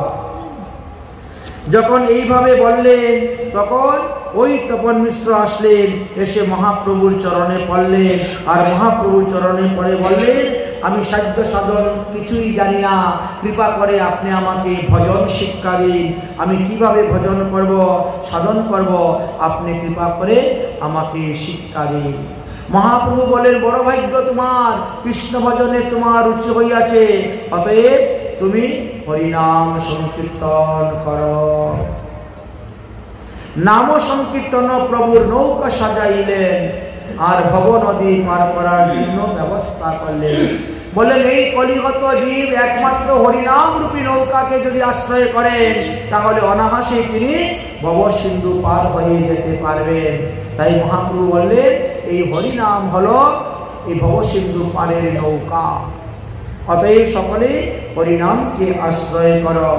যখন এইভাবে বললেন তখন ওই তপন মিশ্র আসলেন, এসে মহাপ্রভুর চরণে পড়লেন। আর মহাপ্রভুর চরণে পড়ে বললেন, আমি সাধ্য সাধন কিছুই জানি না, কৃপা করে আপনি আমাকে ভজন শিক্ষা দিন। আমি কিভাবে ভজন করব, সাধন করব, আপনি কৃপা করে আমাকে শিক্ষা দিন। মহাপ্রভু বলেন, বড় ভাগ্য তোমার, কৃষ্ণ ভজনে তোমার রুচি হইয়াছে, অতএব তুমি হরিনাম সংকীর্তন করো। নাম সংকীর্তন প্রভুর নৌকা সাজাইলেন আর ভব নদী পার করার জন্য ব্যবস্থা করলেন। বললেন, এই কলিগত জীব একমাত্র হরিনাম রূপী নৌকাকে যদি আশ্রয় করেন, তাহলে অনায়াসে তিনি ভব সিন্ধু পার হয়ে যেতে পারবেন। তাই মহাপ্রভু বললেন, এই হরিনাম হলো এই ভব সিন্ধু পারের নৌকা। অতএব সকলে হরিনামকে আশ্রয় করো।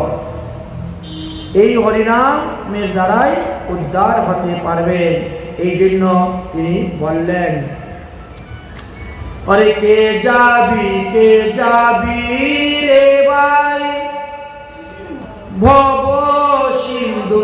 এই হরিনামের দ্বারাই উদ্ধার হতে পারবেন। এই জন্য তিনি বললেন, অরে কে যাবি রে ভাই ভব সিন্ধু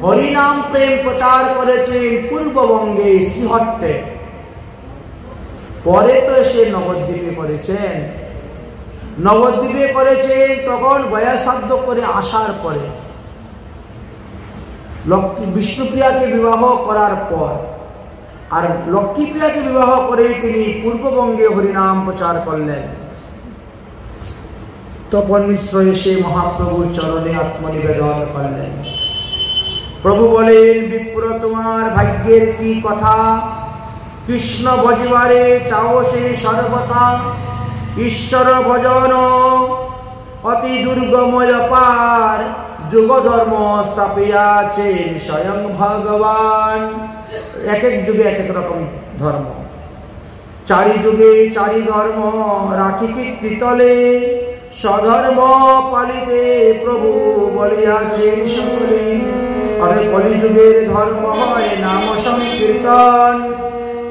হরিনাম প্রেম প্রচার করেছেন পূর্ববঙ্গে শ্রীহট্টে, পরে তো এসে নবদ্বীপে করেছেন। নবদ্বীপে করেছেন তখন গয়া সাধ্য করে আসার পরে, বিষ্ণুপ্রিয়াকে বিবাহ করার পর, আর লক্ষ্মীপ্রিয়াকে বিবাহ করে তিনি পূর্ববঙ্গে হরিনাম প্রচার করলেন। তপন মিশ্র এসে মহাপ্রভুর চরণে আত্মনিবেদন করলেন। প্রভু বলেন, বিপ্র তোমার ভাগ্যের কি কথা, কৃষ্ণ ভজিবারে চাও সে সর্বতা, ঈশ্বর ভজন অতি দুর্গময় পার, যুগ ধর্ম স্থাপিয়াছেন স্বয়ং ভগবান। এক এক যুগে এক এক রকম ধর্ম, চারি যুগে চারি ধর্ম রাখি কীর্তিতলে, স্বধর্ম পালিতে প্রভু বলিয়াছেন সকলে। আর কলিযুগের ধর্ম হয় নাম সংকীর্তন,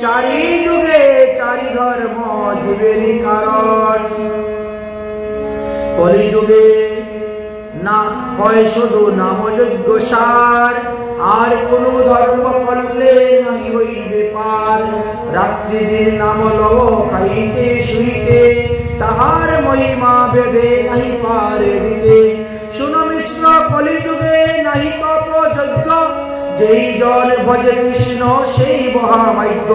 চারি যুগে চারি ধর্ম জীবেরই কারণ। কলিযুগে না হয় শুধু নাম যজ্ঞ সার, আর কোন ধর্ম করলে নাই হইবে পার। রাত্রি দিন নাম লও খাইতে শুইতে, তাহার মহিমা বেদে নাই পারে দিতে। শুনো মিশ্র কলিযুগে নাহি তপ যজ্ঞ, যেই জন ভজে কৃষ্ণ সেই মহাভাগ্য।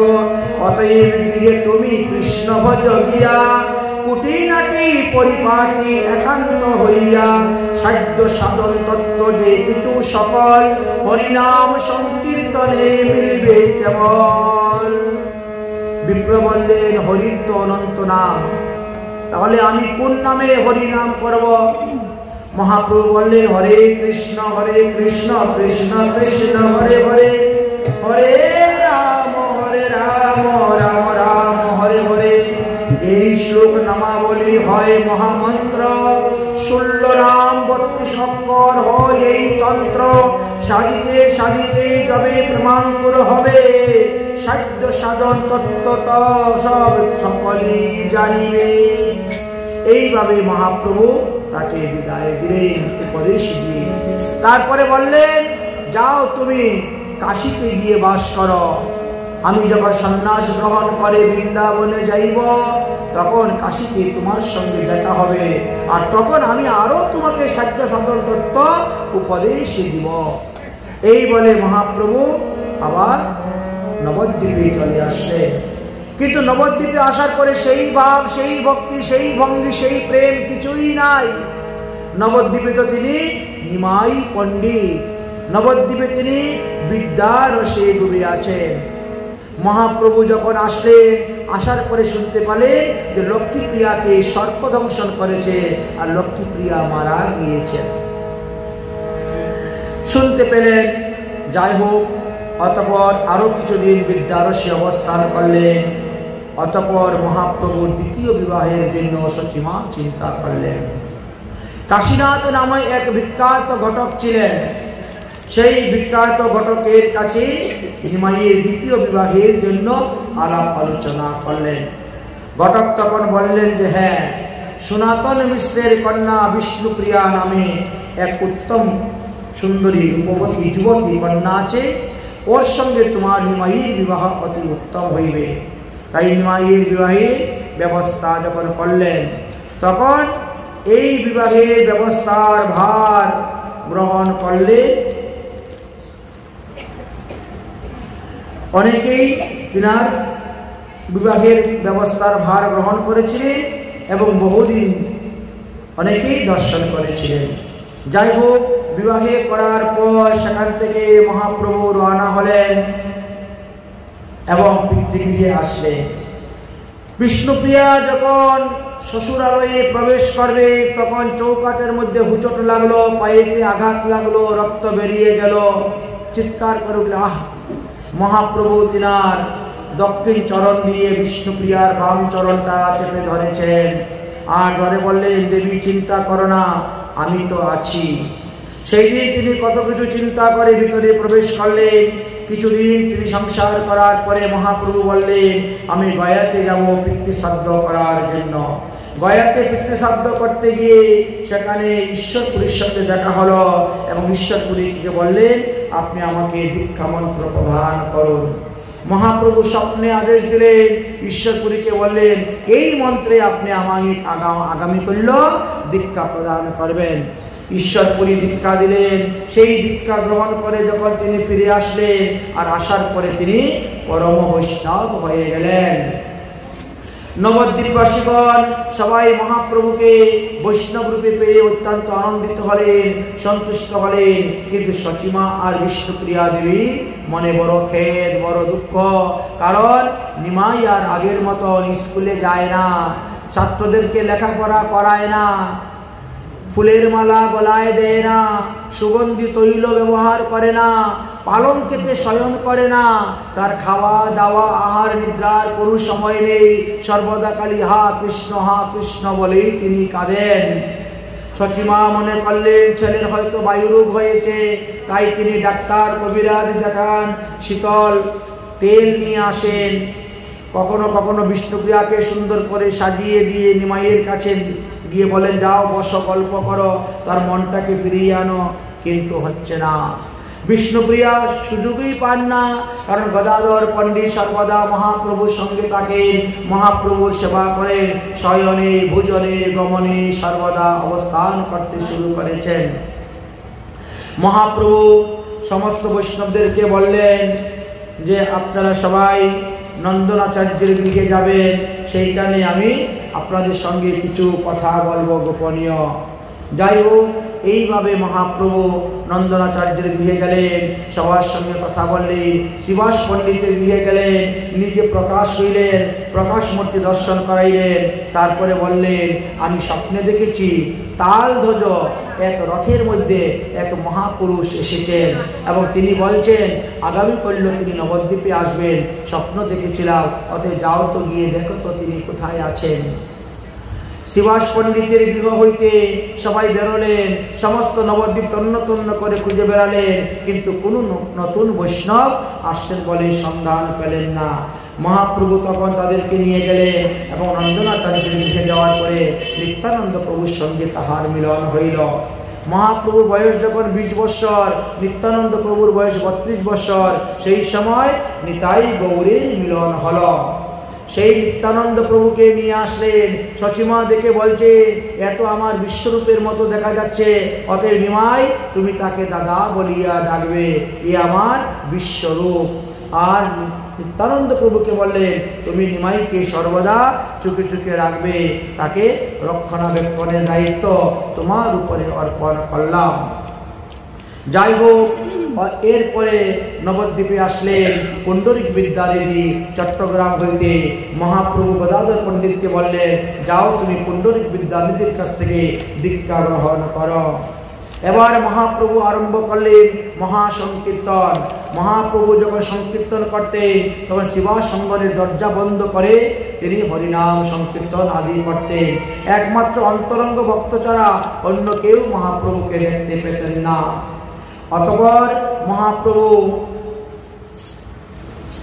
অতএব গৃহে তুমি কৃষ্ণ ভজ গিয়া, কুটি নাটি পরিপাটি একান্ত হইয়া, সাধ্য সাধন তত্ত্ব যে কিছু সকল, হরিনাম সংকীর্তনে মিলিবে কেবল। বিপ্র বললেন, হরির তো অনন্ত নাম, তাহলে আমি কোন নামে হরিনাম করব? মহাপ্রভু বললেন, হরে কৃষ্ণ কৃষ্ণ কৃষ্ণ হরে হরে, হরে রাম রাম রাম হরে হরে। এই শ্লোক নামাবলী হয় মহামন্ত্র, 16 নাম 32 অক্ষর হয় এই তন্ত্র। সাধিতে সাধিতে যবে প্রমাণপুর হবে, সাধ্য সাধন তত্ত্ব সব সকলেই জানিবে। এইভাবে মহাপ্রভু তাকে বিদায় দিলেন, উপদেশ দিয়ে। তারপরে বললেন, যাও তুমি কাশীতে গিয়ে বাস করো। আমি যখন সন্ন্যাস গ্রহণ করে বৃন্দাবনে যাইব, তখন কাশীতে তোমার সঙ্গে দেখা হবে, আর তখন আমি আরো তোমাকে সাধ্য সাধন তত্ত্ব উপদেশ দিব। এই বলে মহাপ্রভু আবার নবদ্বীপে চলে আসলেন। কিন্তু নবদ্বীপে আসার পরে সেই ভাব, সেই ভক্তি, সেই ভঙ্গি, সেই প্রেম কিছুই নাই। নবদ্বীপে তো তিনি নিমাই পণ্ডিত, নবদ্বীপে তিনি বিদ্যারসে ডুবে আছেন। মহাপ্রভু যখন আসলেন, আসার পরে শুনতে পেলেন যে লক্ষ্মীপ্রিয়াকে সর্পদংশন করেছে, আর লক্ষ্মীপ্রিয়া মারা গিয়েছেন। শুনতে পেলেন, যাই হোক, অতঃপর আরো কিছুদিন বিদ্যারসে অবস্থান করলেন। অতঃপর মহাপ্রভুর দ্বিতীয় বিবাহের জন্য সচিমা চিন্তা করলেন। কাশীনাথ নামে এক বিখ্যাত ঘটক ছিলেন, সেই বিখ্যাত ঘটকের কাছে নিমাইয়ের দ্বিতীয় বিবাহের জন্য আলাপ আলোচনা করলেন। ঘটক তখন বললেন যে হ্যাঁ, সনাতন মিশ্রের কন্যা বিষ্ণুপ্রিয়া নামে এক উত্তম সুন্দরী রূপবতী যুবতী কন্যা আছে, ওর সঙ্গে তোমার নিমাইয়ের বিবাহ অতি উত্তম হইবে। তাই নিমাইয়ের বিবাহের ব্যবস্থা যখন করলেন, তখন এই বিবাহের ব্যবস্থার ভার গ্রহণ করলে অনেকেই তিনার বিবাহের ব্যবস্থার ভার গ্রহণ করেছিলেন এবং বহুদিন অনেকেই দর্শন করেছিলেন। যাই হোক, বিবাহে করার পর সেখান থেকে মহাপ্রভু রওনা হলেন এবং পিতৃগৃহে আসলেন। বিষ্ণুপ্রিয়া যখন শ্বশুরালয়ে প্রবেশ করবে, তখন চৌকাটের মধ্যে হুচট লাগলো, পায়েতে আঘাত লাগলো, রক্ত বেরিয়ে গেল। চিৎকার করে উঠল, আহ! মহাপ্রভু তিনার দক্ষিণ চরণ দিয়ে বিষ্ণুপ্রিয়ার বাম চরণটা চেপে ধরেছেন আর ধরে বললেন, দেবী চিন্তা করো না, আমি তো আছি। সেই দিন তিনি কত কিছু চিন্তা করে ভিতরে প্রবেশ করলেন। কিছুদিন তিনি সংসার করার পরে মহাপ্রভু বললেন, আমি গয়াতে যাব পিতৃশ্রাদ্ধ করার জন্য। গয়াতে পিতৃশ্রাদ্ধ করতে গিয়ে সেখানে ঈশ্বরপুরীর সঙ্গে দেখা হলো এবং ঈশ্বরপুরীকে বললেন, আপনি আমাকে দীক্ষা মন্ত্র প্রদান করুন। মহাপ্রভু স্বপ্নে আদেশ দিলেন, ঈশ্বরপুরীকে বললেন, এই মন্ত্রে আপনি আমাকে আগামী করল দীক্ষা প্রদান করবেন। ঈশ্বরপুরী দীক্ষা দিলেন। সেই দীক্ষা গ্রহণ করে যখন তিনি ফিরে আসলেন, আর আসার পরে তিনি পরম বৈষ্ণব হয়ে গেলেন। নবদ্বীপবাসীগণ সবাই মহাপ্রভুকে বৈষ্ণব রূপে পেয়ে অত্যন্ত আনন্দিত হলেন, সন্তুষ্ট হলেন। কিন্তু সচিমা আর বিষ্ণুপ্রিয়া দেবী মনে বড় খেদ, বড় দুঃখ। কারণ নিমাই আর আগের মতন স্কুলে যায় না, ছাত্রদেরকে লেখাপড়া করায় না, ফুলের মালা গলায় দেয় না, সুগন্ধি তৈল ব্যবহার করে না, পালঙ্কেতে শয়ন করে না, তার খাওয়া দাওয়া আহার নিদ্রার কোনো সময় নেই। সর্বদা খালি হা কৃষ্ণ বলেই তিনি কাঁদেন। সচিমা মনে করলেন ছেলের হয়তো বায়ুরোগ হয়েছে, তাই তিনি ডাক্তার কবিরাজ দেখান, শীতল তেল নিয়ে আসেন। কখনো কখনো বিষ্ণুপ্রিয়াকে সুন্দর করে সাজিয়ে দিয়ে নিমাইয়ের কাছে গিয়ে বলেন, যাও বসো, গল্প করো, তার মনটাকে ফিরিয়ে আনো। কিন্তু হচ্ছে না। বিষ্ণুপ্রিয়া সুযোগই পান না, কারণ গদাধর পণ্ডিত সর্বদা মহাপ্রভুর সঙ্গে থাকেন, মহাপ্রভুর সেবা করেন, শয়নে ভোজনে গমনে সর্বদা অবস্থান করতে শুরু করেছেন। মহাপ্রভু সমস্ত বৈষ্ণবদেরকে বললেন যে আপনারা সবাই নন্দনাচার্যের গৃহে যাবেন, সেইখানে আমি আপনাদের সঙ্গে কিছু কথা বলবো গোপনীয়। যাই হোক, এইভাবে মহাপ্রভু নন্দনাচার্যের গৃহে গেলেন, সবার সঙ্গে কথা বললেন। শ্রীবাস পণ্ডিতের গৃহে গেলেন, নিজে প্রকাশ হইলেন, প্রকাশ মূর্তি দর্শন করাইলেন। তারপরে বললেন, আমি স্বপ্নে দেখেছি তালধ্বজ এক রথের মধ্যে এক মহাপুরুষ এসেছেন এবং তিনি বলছেন আগামীকাল তিনি নবদ্বীপে আসবেন, স্বপ্ন দেখেছিলাম, অতএব যাও তো গিয়ে দেখো তো তিনি কোথায় আছেন। শ্রীবাস পণ্ডিতের গৃহ হইতে সবাই বেরোলেন, সমস্ত নবদ্বীপ তন্ন তন্ন করে খুঁজে বেড়ালেন, কিন্তু কোনো নতুন বৈষ্ণব আসছেন বলে সন্ধান পেলেন না। মহাপ্রভু তখন তাদেরকে নিয়ে গেলেন এবং নন্দনাচার্যের গৃহে যাওয়ার পরে নিত্যানন্দ প্রভুর সঙ্গে তাহার মিলন হইল। মহাপ্রভুর বয়স যখন 20 বৎসর, নিত্যানন্দ প্রভুর বয়স 32 বৎসর, সেই সময় নিতাই গৌরীর মিলন হল। সেই নিত্যানন্দ প্রভুকে নিয়ে আসলেন। সচিমা দেখে বলছে, এত আমার বিশ্বরূপের মতো দেখা যাচ্ছে, অতএব নিমাই তুমি তাকে দাদা বলিয়া ডাকবে, এ আমার বিশ্বরূপ। আর নিত্যানন্দ প্রভুকে বললেন, তুমি নিমাইকে সর্বদা চোখে চোখে রাখবে, তাকে রক্ষণাবেক্ষণের দায়িত্ব তোমার উপরে অর্পণ করলাম। যাই হোক, এরপরে নবদ্বীপে আসলেন পুণ্ডরিক বিদ্যাদেবী চট্টগ্রাম হইতে। মহাপ্রভু গদাধর পণ্ডিতকে বললেন, যাও তুমি পুণ্ডরিক বিদ্যাদেবীর কাছ থেকে দীক্ষা গ্রহণ করো। এবার মহাপ্রভু আরম্ভ করলেন মহাসংকীর্তন। মহাপ্রভু যখন সংকীর্তন করতেন তখন শ্রীবাস সংঘরের দরজা বন্ধ করে তিনি হরিনাম সংকীর্তন আদি করতেন। একমাত্র অন্তরঙ্গ ভক্ত ছাড়া অন্য কেউ মহাপ্রভুকে দেখতে পেতেন না। অতঃপর মহাপ্রভু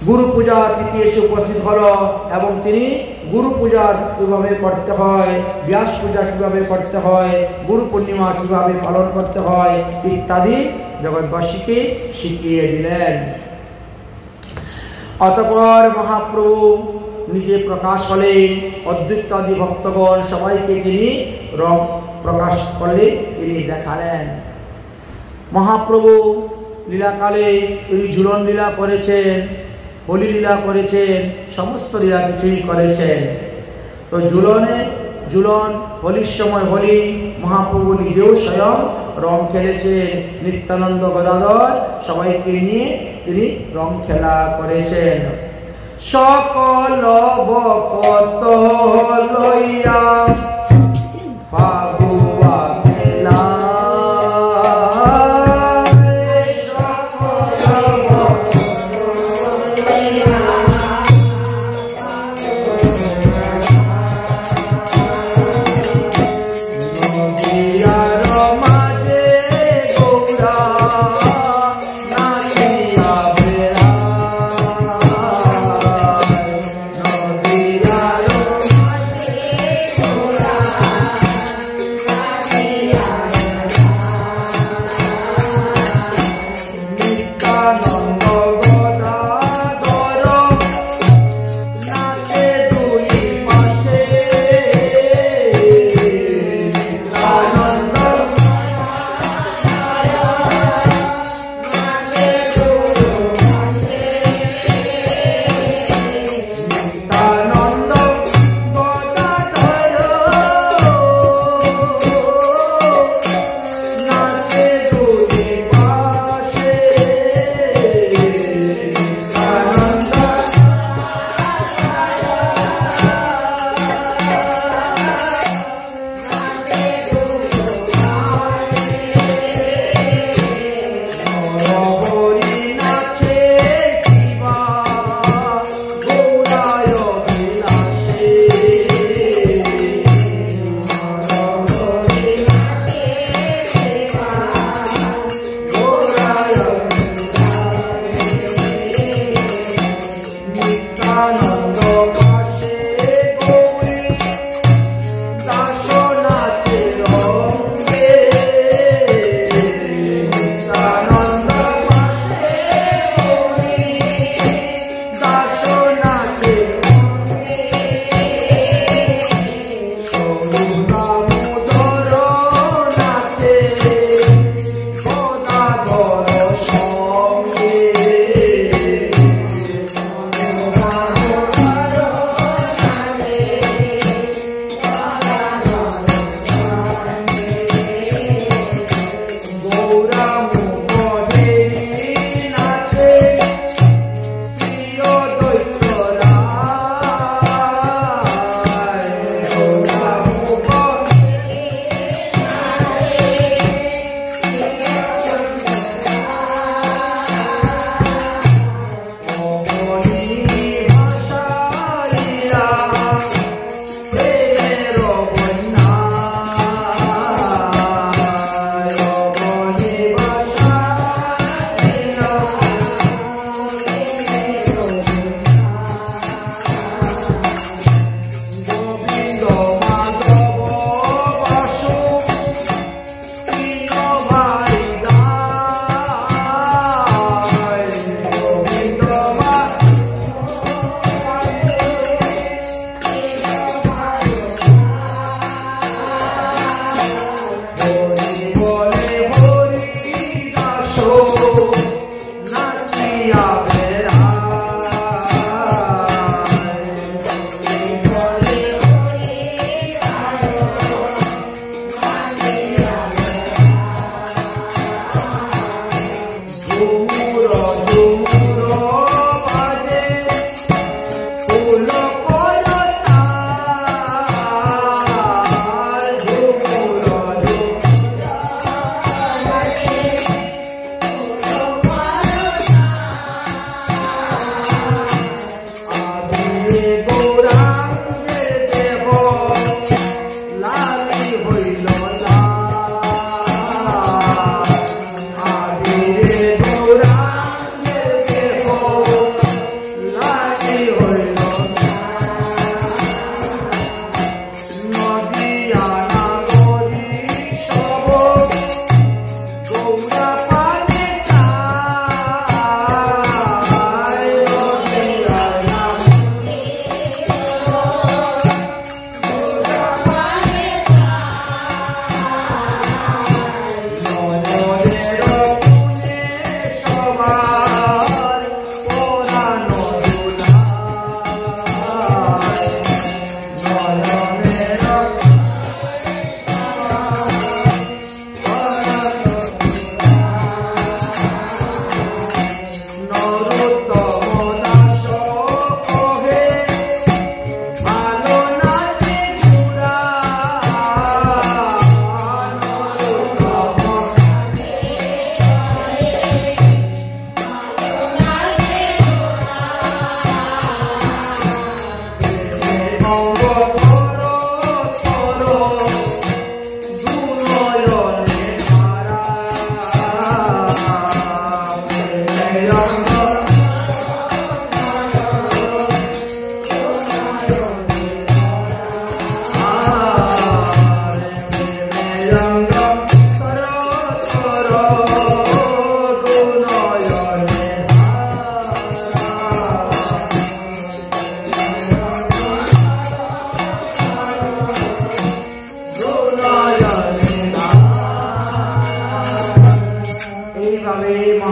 গুরু পূজা তিথি এসে উপস্থিত হলো এবং তিনি গুরু পূজার কিভাবে করতে হয়, ব্যাস পূজা কিভাবে করতে হয়, গুরু পূর্ণিমা কিভাবে পালন করতে হয় ইত্যাদি জগৎবাসীকে শিখিয়ে দিলেন। অতঃপর মহাপ্রভু নিজে প্রকাশ হলেন, অদ্বৈতাদি ভক্তগণ সবাইকে তিনি রং প্রকাশ করলেন, তিনি দেখালেন। মহাপ্রভু লীলাকালে তিনি ঝুলন লীলা করেছেন, হোলি লীলা করেছেন, সমস্ত লীলা কিছুই করেছেন। তো ঝুলন হোলির সময় হোলি মহাপ্রভু নিজেও স্বয়ং রং খেলেছেন, নিত্যানন্দ গদাধর সবাইকে নিয়ে তিনি রং খেলা করেছেন। সকল ভক্ত লইয়া ফাগুয়া খেলা, আনন্দ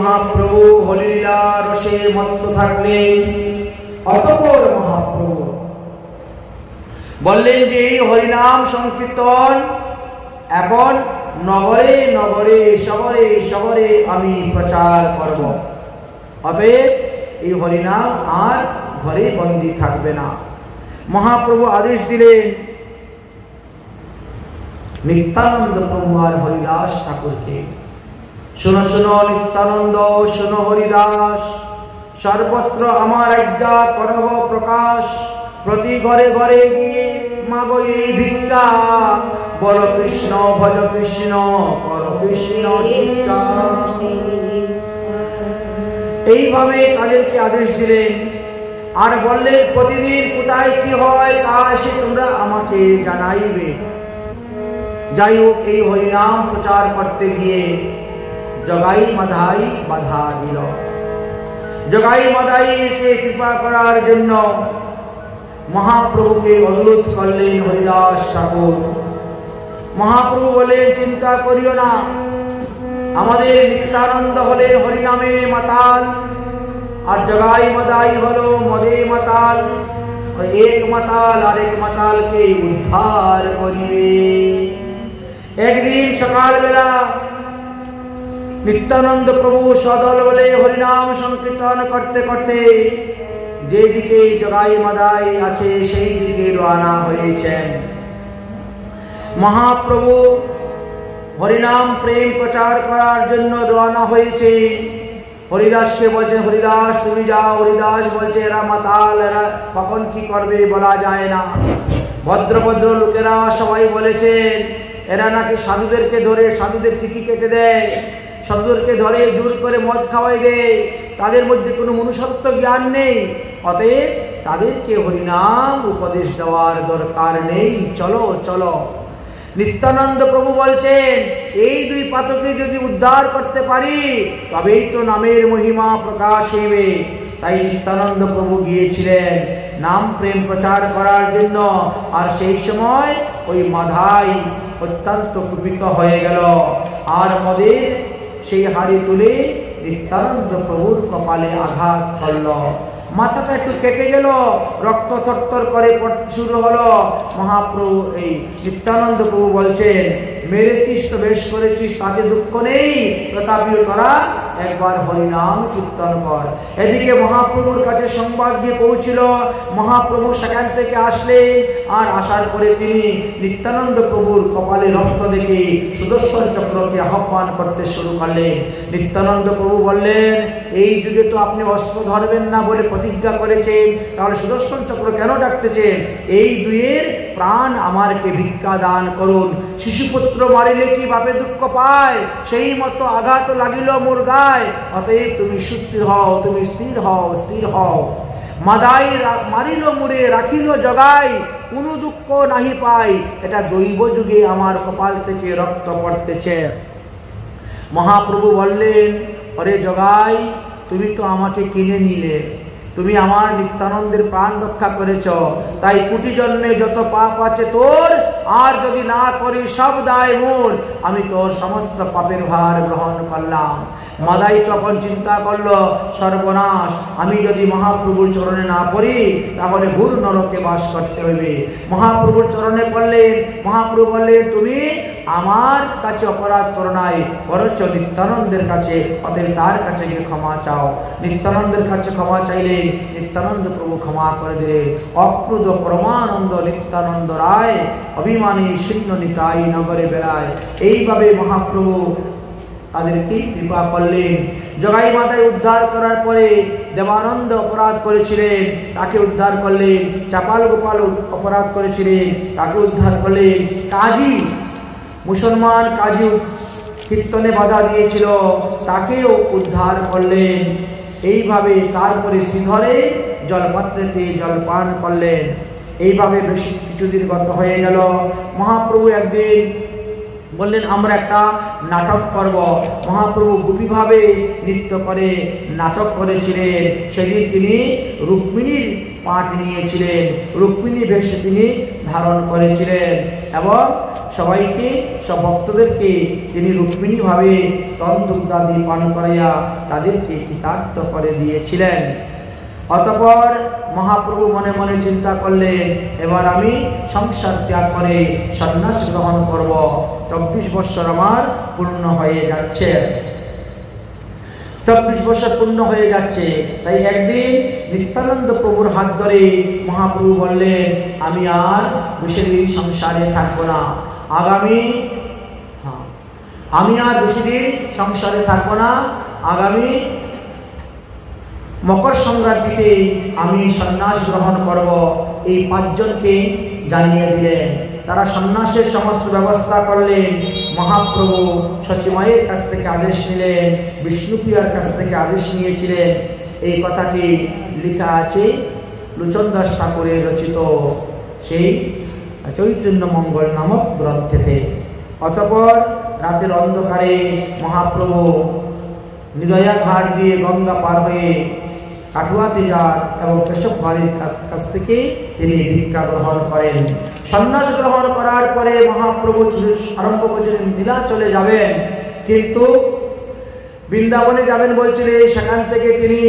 মহাপ্রভু হরিলীলা রসে মত্ত থাকলেন। অতঃপর মহাপ্রভু বললেন যে এই হরিনাম সংকীর্তন এখন নগরে নগরে শহরে শহরে আমি প্রচার করব। অতএব এই হরিনাম আর ঘরে বন্দী থাকবে না। মহাপ্রভু আদেশ দিলেন নিত্যানন্দ প্রভু আর হরিদাস ঠাকুরকে, শোনো শোনো নিত্যানন্দ, শোনো হরিদাস, সর্বত্র আমার আজ্ঞা করহ প্রকাশ, প্রতি ঘরে ঘরে গিয়ে মাগো এই ভিক্ষা, বল কৃষ্ণ ভজ কৃষ্ণ কর কৃষ্ণ শিক্ষা। এইভাবে তাদেরকে আদেশ দিলেন। আর বললেন প্রতিদিন কোথায় কি হয় তা এসে তোমরা আমাকে জানাইবে। যাই হোক, এই হরিনাম প্রচার করতে গিয়ে জগাই মাধাই বাধা দিল। জগাই মাধাইকে কৃপা করার জন্য মহাপ্রভুকে অনুরোধ করলেন হরিদাস ঠাকুর। মহাপ্রভু বলেন চিন্তা করিও না, আমাদের নিত্যানন্দ হলেন হরিনামে মাতাল, আর জগাই মাদাই হলো মদে মাতাল। এক মাতাল আরেক মাতালকে উদ্ধার করিবে। একদিন সকালবেলা নিত্যানন্দ প্রভু সদল বলে হরিনাম সংকীর্তন করতে করতে যেদিকে জগাই মাদাই আছে সেই দিকে রওনা হয়েছেন। মহাপ্রভু হরিনাম প্রেম প্রচার করার জন্য রওনা হয়েছে। হরিদাসকে বলছে হরিদাস তুমি যাও। হরিদাস বলছে এরা মাতাল, এরা কখন কি করবে বলা যায় না। ভদ্র ভদ্র লোকেরা সবাই বলেছেন এরা নাকি সাধুদেরকে ধরে সাধুদের টিকি কেটে দেয়, সাধুদেরকে ধরে জোর করে মদ খাওয়াই দেয়, তাদের মধ্যে কোনো মনুষ্যত্ব জ্ঞান নেই। অতএব তাদেরকে হরিনাম উপদেশ দেওয়ার দরকার নেই, চলো চলো। নিত্যানন্দ প্রভু বলছেন এই দুই পাতকে যদি উদ্ধার করতে পারি তবেই তো নামের মহিমা প্রকাশ হইবে। তাই নিত্যানন্দ প্রভু গিয়েছিলেন নাম প্রেম প্রচার করার জন্য। আর সেই সময় ওই মাধাই অত্যন্ত কুপিত হয়ে গেল আর মদের সেই হাড়ি তুলে নিত্যানন্দ প্রভুর কপালে আঘাত করল। মাথাটা একটু কেটে গেল, রক্ত থরথর করে পড়তে শুরু হলো। মহাপ্রভু এই নিত্যানন্দ প্রভু বলছেন মেরেছিস তো বেশ করেছিস, তাতে দুঃখ নেই, তথাপিও তোরা একবার হরিনাম কীর্তন কর। এদিকে মহাপ্রভুর কাছে সংবাদ গিয়ে পৌঁছিল। মহাপ্রভু সেখান থেকে আসলেন। আর আসার পরে তিনি নিত্যানন্দ প্রভুর কপালে রক্ত দেখে সুদর্শন চক্রকে আহ্বান করতে শুরু করলেন। নিত্যানন্দ প্রভু বললেন এই যুগে তো আপনি অস্ত্র ধরবেন না বলে প্রতিজ্ঞা করেছেন, তাহলে সুদর্শন চক্র কেন ডাকতেছেন? এই দুইয়ের প্রাণ আমারকে ভিক্ষা দান করুন। শিশুপুত্র মারিলে কি বাপে দুঃখ পায়, সেই মতো আঘাত লাগিল মোর গায়। অতএব তুমি সুস্থির হও, তুমি স্থির হও, স্থির হও। মাদাই মারিল মুরে রাখিল জগাই, কোনো দুঃখ নাহি পাই, এটা দৈব যুগে আমার কপাল থেকে রক্ত পড়তেছে। মহাপ্রভু বললেন অরে জগাই, তুমি তো আমাকে কিনে নিলে, তুমি আমার নিত্যানন্দের প্রাণ রক্ষা করেছ, তাই কোটি জন্মে যত পাপ আছে তোর, আর যদি না করি সব দায় মোর, আমি তোর সমস্ত পাপের ভার গ্রহণ করলাম। মাদাই তখন চিন্তা করলো সর্বনাশ, আমি যদি মহাপ্রভুর চরণে না পড়ি তাহলে ঘুর নরকে বাস করতে হইবে। মহাপ্রভুর চরণে পড়লেন। মহাপ্রভু বললেন তুমি আমার কাছে অপরাধ করো নাই, বরঞ্চ নিত্যানন্দের কাছে, অতএব তার কাছে গিয়ে ক্ষমা চাও। নিত্যানন্দের কাছে ক্ষমা চাইলেন, নিত্যানন্দ প্রভু ক্ষমা করে দিলেন। অক্রুধ পরমানন্দ নিত্যানন্দ রায়, অভিমানী শূন্য নিতাই নগরে বেড়ায়। এইভাবে মহাপ্রভু তাদেরকে কৃপা করলেন। জগাই মাতায় উদ্ধার করার পরে দেবানন্দ অপরাধ করেছিলেন, তাকে উদ্ধার করলেন। চাপাল গোপাল অপরাধ করেছিলেন, তাকে উদ্ধার করলেন। কাজী মুসলমান কাজী কীর্তনে বাধা দিয়েছিল, তাকেও উদ্ধার করলেন। এইভাবে তারপরে শ্রীধরে জলপাত্রেতে জলপান করলেন। এইভাবে বেশি কিছুদিন গত হয়ে গেল। মহাপ্রভু একদিন বললেন আমরা একটা নাটক করব। মহাপ্রভু গোপীভাবে নৃত্য করে নাটক করেছিলেন। সেদিন তিনি রুক্মিণীর পাঠ নিয়েছিলেন, রুক্মিণী বেশ তিনি ধারণ করেছিলেন এবং সবাইকে, সব ভক্তদেরকে তিনি রুক্মিণীভাবে স্তন দুগ্ধাদি পান করাইয়া তাদেরকে কৃতার্থ করে দিয়েছিলেন। অতঃপর মহাপ্রভু মনে মনে চিন্তা করলেন, এবার আমি সংসার ত্যাগ করে সন্ন্যাস গ্রহণ করব। 24 বৎসর আমার পূর্ণ হয়ে যাচ্ছে। 24 বছর পূর্ণ হয়ে যাচ্ছে। তাই একদিন নিত্যানন্দ প্রভুর হাত ধরে মহাপ্রভু বললেন, আমি আর বেশি দিন সংসারে থাকবো না। আমি আর বেশি দিন সংসারে থাকবো না। আগামী মকর সংক্রান্তিতে আমি সন্ন্যাস গ্রহণ করব। এই 5 জনকে জানিয়ে দিলেন। তারা সন্ন্যাসের সমস্ত ব্যবস্থা করলেন। মহাপ্রভু সচিমায়ের কাছ থেকে আদেশ নিলেন, বিষ্ণুপ্রিয়ার কাছ থেকে আদেশ নিয়েছিলেন। এই কথাটি লেখা আছে লোচন দাস ঠাকুরের রচিত সেই চৈতন্য মঙ্গল নামক গ্রন্থেতে। অতঃপর রাতের অন্ধকারে মহাপ্রভু নিদয়া ঘাট দিয়ে গঙ্গা পার হয়ে কাটুয়াতে যান এবং কেশব বাড়ির কাছ থেকে তিনি ভিক্ষা গ্রহণ করেন। সন্ন্যাস গ্রহণ করার পরে মহাপ্রভু আরম্ভ করেছিলেন নীলাচলে যাবেন, কিন্তু বৃন্দাবনে যাবেন বলছিলেন। সেখান থেকে তিনি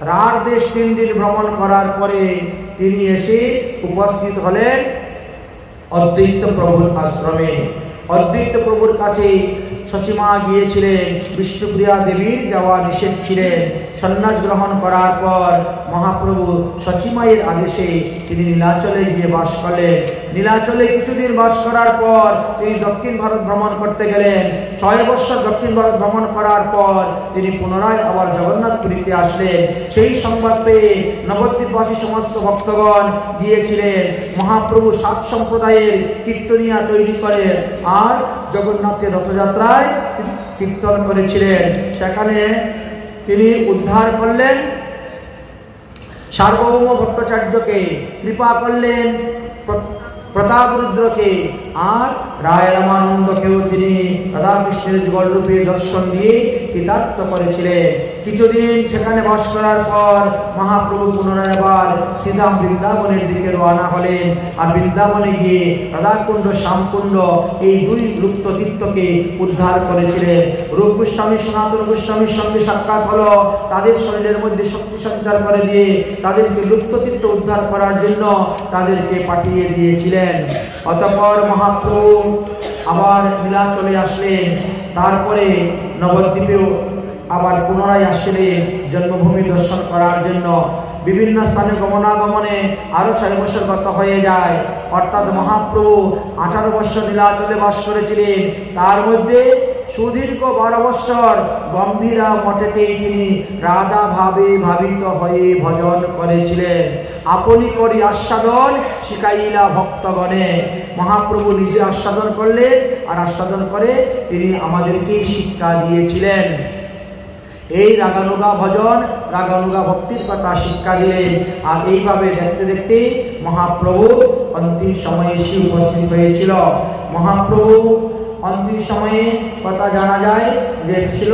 রাঢ় দেশ 3 দিন ভ্রমণ করার পরে তিনি এসে উপস্থিত হলেন অদ্বৈত প্রভুর আশ্রমে। অদ্বৈত প্রভুর কাছে সচিমা গিয়েছিলেন। বিষ্ণুপ্রিয়া দেবীর যাওয়া নিষেধ ছিলেন। সন্ন্যাস গ্রহণ করার পর মহাপ্রভু সচিমায়ের আদেশে তিনি নীলাচলে গিয়ে বাস করলেন। নীলাচলে কিছুদিন বাস করার পর তিনি দক্ষিণ ভারত ভ্রমণ করতে গেলেন। 6 বছর দক্ষিণ ভারত ভ্রমণ করার পর তিনি পুনরায় আবার জগন্নাথপুরীতে আসলেন। সেই সংবাদ পেয়ে নবদ্বীপবাসী সমস্ত ভক্তগণ গিয়েছিলেন। মহাপ্রভু 7 সম্প্রদায়ের কীর্তনিয়া তৈরি করে আর জগন্নাথের রথযাত্রায় কীর্তন করেছিলেন। সেখানে তিনি উদ্ধার করলেন সার্বভৌম ভট্টাচার্যকে, কৃপা করলেন প্রতাপরুদ্রকে, আর রায় রামানন্দকেও তিনি রাধাকৃষ্ণের যুগলরূপে দর্শন দিয়ে কৃতার্থ করেছিলেন। কিছুদিন সেখানে বাস করার পর মহাপ্রভু পুনরায় আবার সিধা বৃন্দাবনের দিকে রওনা হলেন। আর বৃন্দাবনে গিয়ে রাধাকুণ্ড, শ্যামকুণ্ড এই 2 লুপ্ত তীর্থকে উদ্ধার করেছিলেন। রূপ গোস্বামী, সনাতন গোস্বামীর সঙ্গে সাক্ষাৎ হলো। তাদের শরীরের মধ্যে শক্তি সঞ্চার করে দিয়ে তাদেরকে লুপ্ত তীর্থ উদ্ধার করার জন্য তাদেরকে পাঠিয়ে দিয়েছিলেন। অতঃপর মহাপ্রভু আবার নীলাচলে আসলেন। তারপরে নবদ্বীপেও আবার পুনরায় আসছিলেন জন্মভূমি দর্শন করার জন্য। বিভিন্ন স্থানে গমনাগমনে আরো 6 বছর গত হয়ে যায়। অর্থাৎ মহাপ্রভু 18 বছর নীলাচলে বাস করেছিলেন। তার মধ্যে সুদীর্ঘ 12 বছর গম্ভীরা মঠেতেই তিনি রাধা ভাবে ভাবিত হয়ে ভজন করেছিলেন। আপনি করি আস্বাদন শিখাইলা ভক্তগণে। মহাপ্রভু নিজে আস্বাদন করলেন আর আস্বাদন করে তিনি আমাদেরকে শিক্ষা দিয়েছিলেন। এই রাগানুগা ভজন, রাগানুগা ভক্তির কথা শিক্ষা দিলেন। আর এইভাবে দেখতে দেখতে মহাপ্রভু অন্তিম সময়ে এসে উপস্থিত হয়েছিল। মহাপ্রভু অন্তিম সময়ে কথা জানা যায় যে ছিল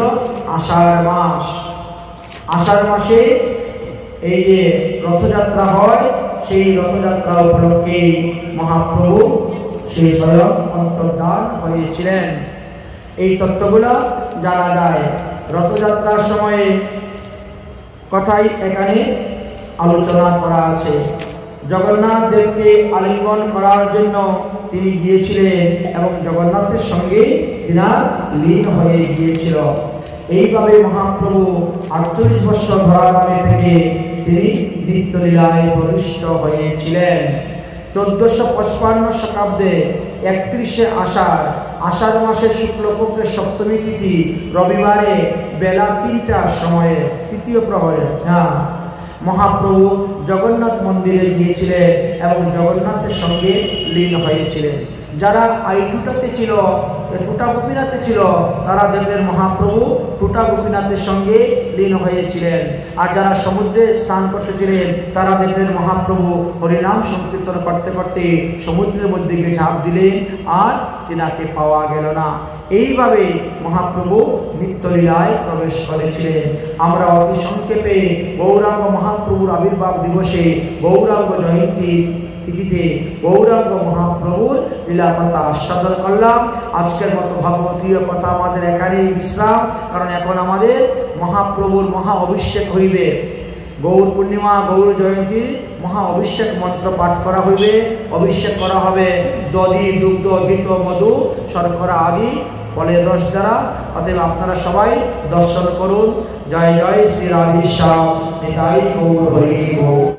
আষাঢ় মাস। আষাঢ় মাসে এই যে রথযাত্রা হয়, সেই রথযাত্রা উপলক্ষে মহাপ্রভু সেই স্বয়ং অন্তর্ধান হয়েছিলেন। এই তত্ত্বগুলো জানা যায়। রথযাত্রার সময়ে কথাই এখানে আলোচনা করা আছে। জগন্নাথ দেবকে আলিঙ্গন করার জন্য তিনি গিয়েছিলেন এবং জগন্নাথের সঙ্গে তিনার লীন হয়ে গিয়েছিল। এইভাবে মহাপ্রভু 48 বছর ধরাধামে থেকে তিনি নিত্যলীলায় প্রবিষ্ট হয়েছিলেন। 1455 শতাব্দে 31শে আষাঢ় মাসের শুক্লপক্ষের সপ্তমী তিথি রবিবারে বেলা 3টার সময়ে, 3য় প্রহরে মহাপ্রভু জগন্নাথ মন্দিরে গিয়েছিলেন এবং জগন্নাথের সঙ্গে লীন হয়েছিলেন। যারা আইটুটাতে ছিল, টুটা গোপীনাথে ছিল, তারা দেখলেন মহাপ্রভু টুটা গোপীনাথের সঙ্গে লীন হয়েছিলেন। আর যারা সমুদ্রে স্নান করতেছিলেন তারা দেখলেন মহাপ্রভু হরিনাম সংকীর্তন করতে করতে সমুদ্রের মধ্যে গিয়ে ঝাঁপ দিলেন আর তিনাকে পাওয়া গেল না। এইভাবে মহাপ্রভু নিত্যলীলায় প্রবেশ করেছিলেন। আমরা অতি সংক্ষেপে গৌরাঙ্গ মহাপ্রভুর আবির্ভাব দিবসে, গৌরাঙ্গ জয়ন্তী তিথিতে গৌরাঙ্গ মহাপ্রভুর লীলা কথা আস্বাদন করলাম। আজকের মতো ভাগবতীয় কথা আমাদের এখানেই বিশ্রাম, কারণ এখন আমাদের মহাপ্রভুর মহা অভিষেক হইবে। গৌর পূর্ণিমা, গৌর জয়ন্তী মহা অভিষেক মন্ত্র পাঠ করা হইবে, অভিষেক করা হবে দধি, দুগ্ধ, ঘৃত, মধু, শর্করা আদি ফলের রস দ্বারা। অতএব আপনারা সবাই দর্শন করুন। জয় জয় শ্রী রাধেশ্যাম, নিতাই গৌর হরি বল।